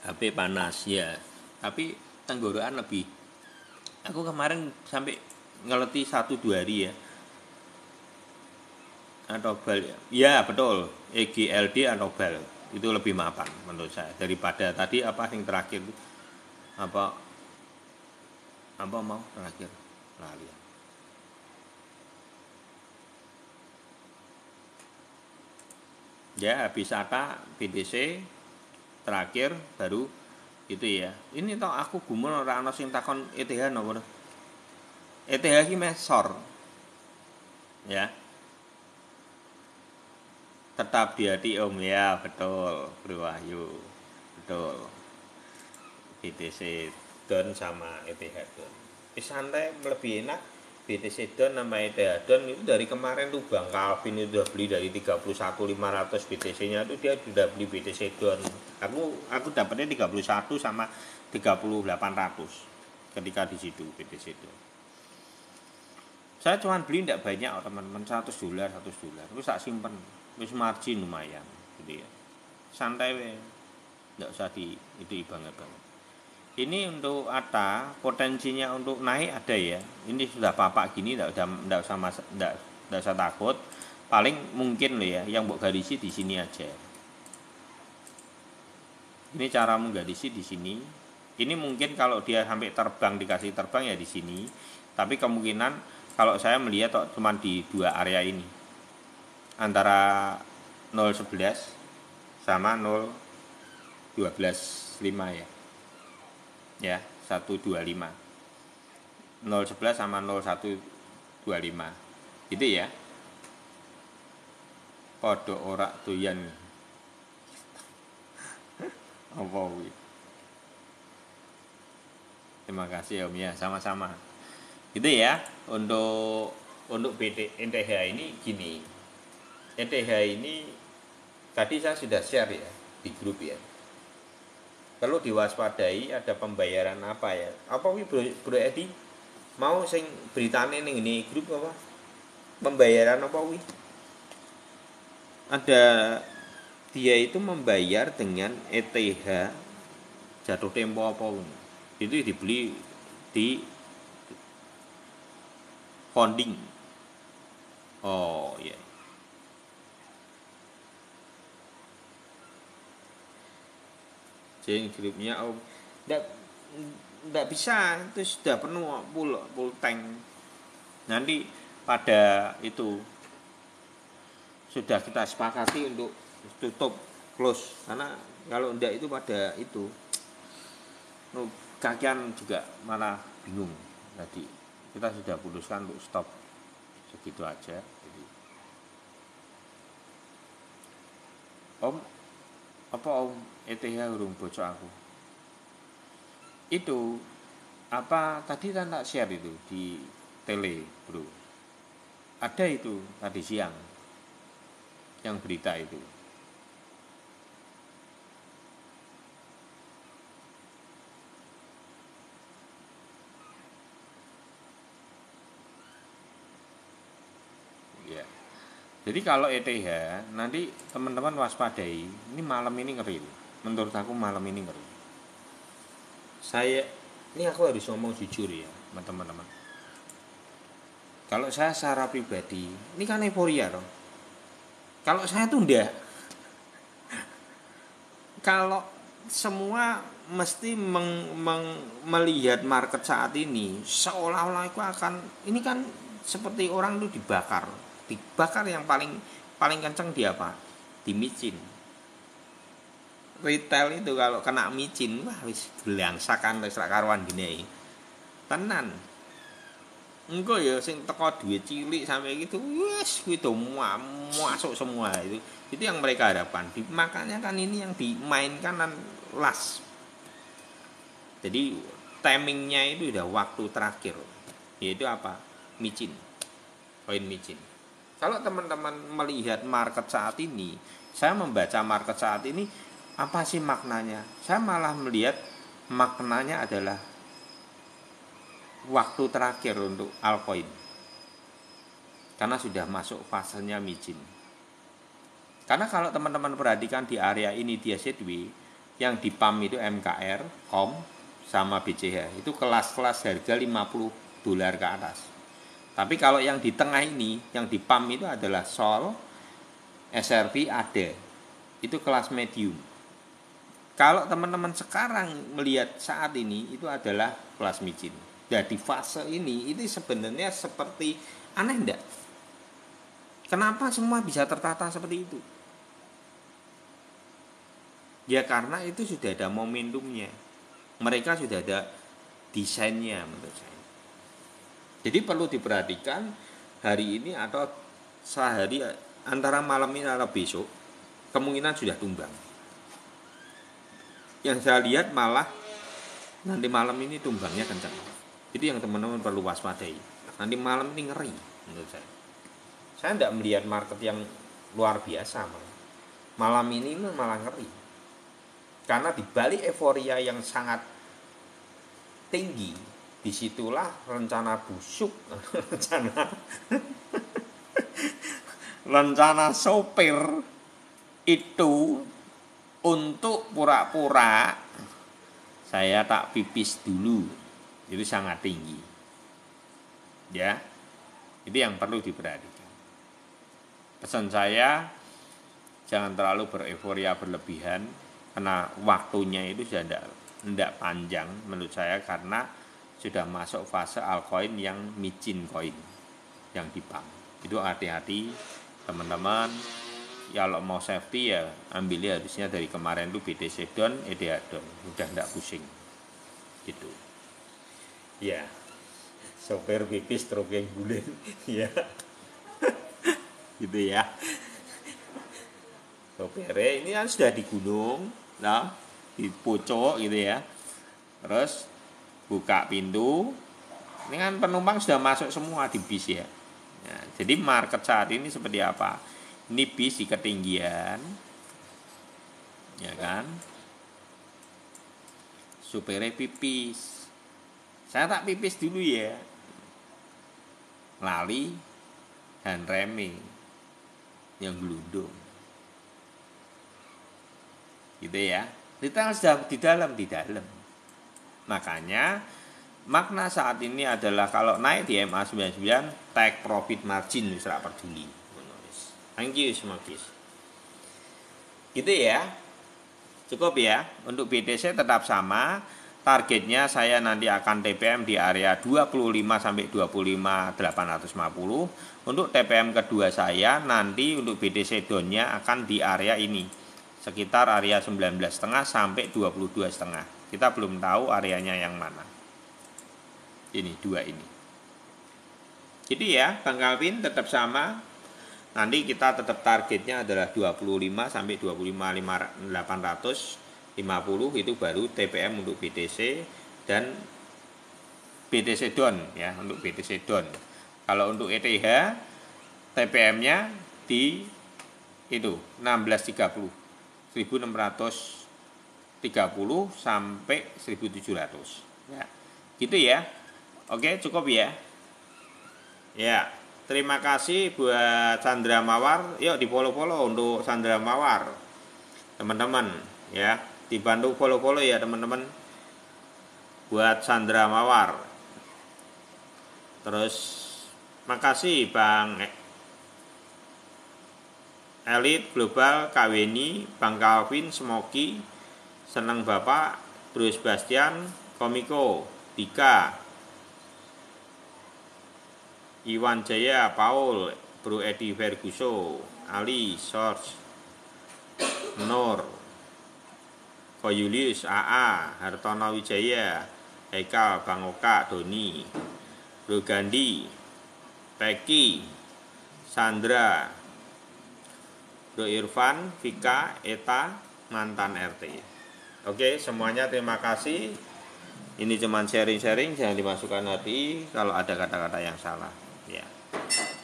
HP panas ya, tapi tenggorokan lebih. Aku kemarin sampai ngeleti 1-2 hari ya. Atau bal ya. Ya betul, EGLD atau bal itu lebih mapan menurut saya daripada tadi yang terakhir apa mau terakhir lali ya. Habis ATA BTC terakhir baru gitu ya. Ini toh aku gumun ora ana sing takon ETH napa to. ETH iki mesor ya. Tetap di hati Om ya, betul Bro Wahyu, betul. BTC Don sama ETH Don santai lebih enak. BTC Don sama ETH Don itu dari kemarin tuh Bang Calvin itu udah beli dari 31.500 BTC nya tuh dia sudah beli BTC Don. Aku dapatnya 31 sama 3800 ketika di situ BTC Don. Saya cuma beli tidak banyak teman-teman, $100 terus tak simpen. Wis margin lumayan gitu ya. Santai we. Enggak usah itu banget. ini untuk ATA potensinya untuk naik ada ya. Ini sudah papak gini, enggak usah takut. Paling mungkin loh ya, yang mbok garisi di sini aja. Ini cara menggarisi di sini. Ini mungkin kalau dia sampai terbang, dikasih terbang ya di sini. Tapi kemungkinan kalau saya melihat cuma di dua area ini, antara 011 sama 012,5 ya. Ya, 125. 011 sama 0125. Gitu ya. Podo ora doyan. Apa kuwi? Terima kasih Om ya, sama-sama. Gitu ya. Untuk NTH ini gini. NTH ini tadi saya sudah share ya di grup ya. Perlu diwaspadai ada pembayaran apa ya? Apa kuwi Bro Edi? Mau sing beritane ning ini grup apa? Pembayaran apa kuwi? Ada dia itu membayar dengan ETH jatuh tempo apa pun. Itu dibeli di founding. Oh ya. Yeah. Jadi grupnya Om enggak bisa, itu sudah penuh full tank. Nanti pada itu sudah kita sepakati untuk tutup close, karena kalau enggak itu pada itu kakian juga malah bingung. Tadi kita sudah putuskan untuk stop segitu aja. Jadi, Om apa Om ETH urung bocok aku. Itu apa tadi kan tak share itu di tele, Bro. Ada itu tadi siang yang berita itu. Ya. Jadi kalau ETH nanti teman-teman waspadai, ini malam ini ngeri. Menurut aku malam ini ngeri. Ini aku harus ngomong jujur ya, teman-teman. Kalau saya secara pribadi, ini kan euforia loh. Kalau saya tuh enggak. Kalau semua mesti melihat market saat ini seolah-olah itu akan, ini kan seperti orang itu dibakar yang paling kenceng di apa? Di micin. Retail itu kalau kena micin, wah wis gelangsakan wis ra karuan gini. Tenan. Engko ya sing teko duit cilik sampai gitu, wis kuwi do masuk semua itu. Itu yang mereka harapkan. Makanya kan ini yang dimainkan kan last. Jadi timingnya itu udah waktu terakhir. Yaitu apa? Micin. Koin micin. Kalau teman-teman melihat market saat ini, saya membaca market saat ini, apa sih maknanya? Saya malah melihat maknanya adalah waktu terakhir untuk altcoin. Karena sudah masuk fasenya micin. Karena kalau teman-teman perhatikan di area ini dia sideways, yang di pump itu MKR, KOM, sama BCH. Itu kelas-kelas harga $50 ke atas. Tapi kalau yang di tengah ini, yang di pump itu adalah SOL, SRP ada. Itu kelas medium. Kalau teman-teman sekarang melihat saat ini, itu adalah kelas micin. Nah di fase ini, itu sebenarnya seperti aneh enggak? Kenapa semua bisa tertata seperti itu? Ya karena itu sudah ada momentumnya. Mereka sudah ada desainnya menurut saya. Jadi perlu diperhatikan hari ini atau sehari antara malam ini atau besok kemungkinan sudah tumbang. Yang saya lihat malah nanti malam ini tumbangnya kencang. Jadi yang teman-teman perlu waspadai. Nanti malam ini ngeri menurut saya. Saya tidak melihat market yang luar biasa malah. Malam ini malah ngeri. Karena di balik euforia yang sangat tinggi, disitulah rencana busuk, rencana sopir itu untuk pura-pura saya tak pipis dulu, itu sangat tinggi. Ya, itu yang perlu diperhatikan. Pesan saya, jangan terlalu bereforia berlebihan, karena waktunya itu sudah tidak panjang menurut saya, karena sudah masuk fase altcoin yang micin coin yang dipam. Itu hati-hati teman-teman. Kalau mau safety ya ambilnya harusnya dari kemarin tuh BTC down, ETH down, udah enggak pusing gitu ya. Sopir pipis trukeng guling ya gitu ya. Sopirnya ini kan sudah di gunung, nah di pucuk gitu ya, terus buka pintu, ini kan penumpang sudah masuk semua di bis ya. Nah, jadi market saat ini seperti apa? Ini bis di ketinggian, ya kan? Supirnya pipis, saya tak pipis dulu ya, lali dan reming yang gelundung, gitu ya. Kita sudah di dalam. Makanya makna saat ini adalah kalau naik di MA99 take profit margin, bisa peduli. Thank you semua guys. Gitu ya. Cukup ya. Untuk BTC tetap sama. Targetnya saya nanti akan TPM di area 25 sampai 25.850. Untuk TPM kedua saya nanti untuk BTC down-nya akan di area ini. Sekitar area 19,5 sampai 22,5. Kita belum tahu areanya yang mana. Ini dua ini. Jadi ya, Bang Calvin tetap sama. Nanti kita tetap targetnya adalah 25 sampai 25.850, itu baru TPM untuk BTC dan BTC down ya, untuk BTC down. Kalau untuk ETH TPM-nya di itu 1630, 1630 sampai 1700 ya. Gitu ya. Oke, cukup ya. Ya. Terima kasih buat Chandra Mawar. Yuk di follow-follow untuk Chandra Mawar, teman-teman ya. Dibantu follow-follow ya teman-teman. Buat Chandra Mawar. Terus makasih Bang Elit Global, Kaweni, Bang Calvin, Smoky, Seneng Bapak, Bruce Bastian, Komiko, Dika, Iwan Jaya, Paul, Bro Edi Ferguso, Ali, Source, Nur, Koyulius, AA, Hartono Wijaya, Eka, Bang Oka, Doni, Bro Gandhi, Peki, Sandra, Bro Irfan, Vika, Eta, mantan RT. Oke, semuanya terima kasih. Ini cuma sharing-sharing, jangan dimasukkan hati kalau ada kata-kata yang salah. Ya.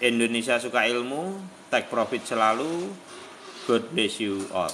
Indonesia suka ilmu, take profit selalu. God bless you all.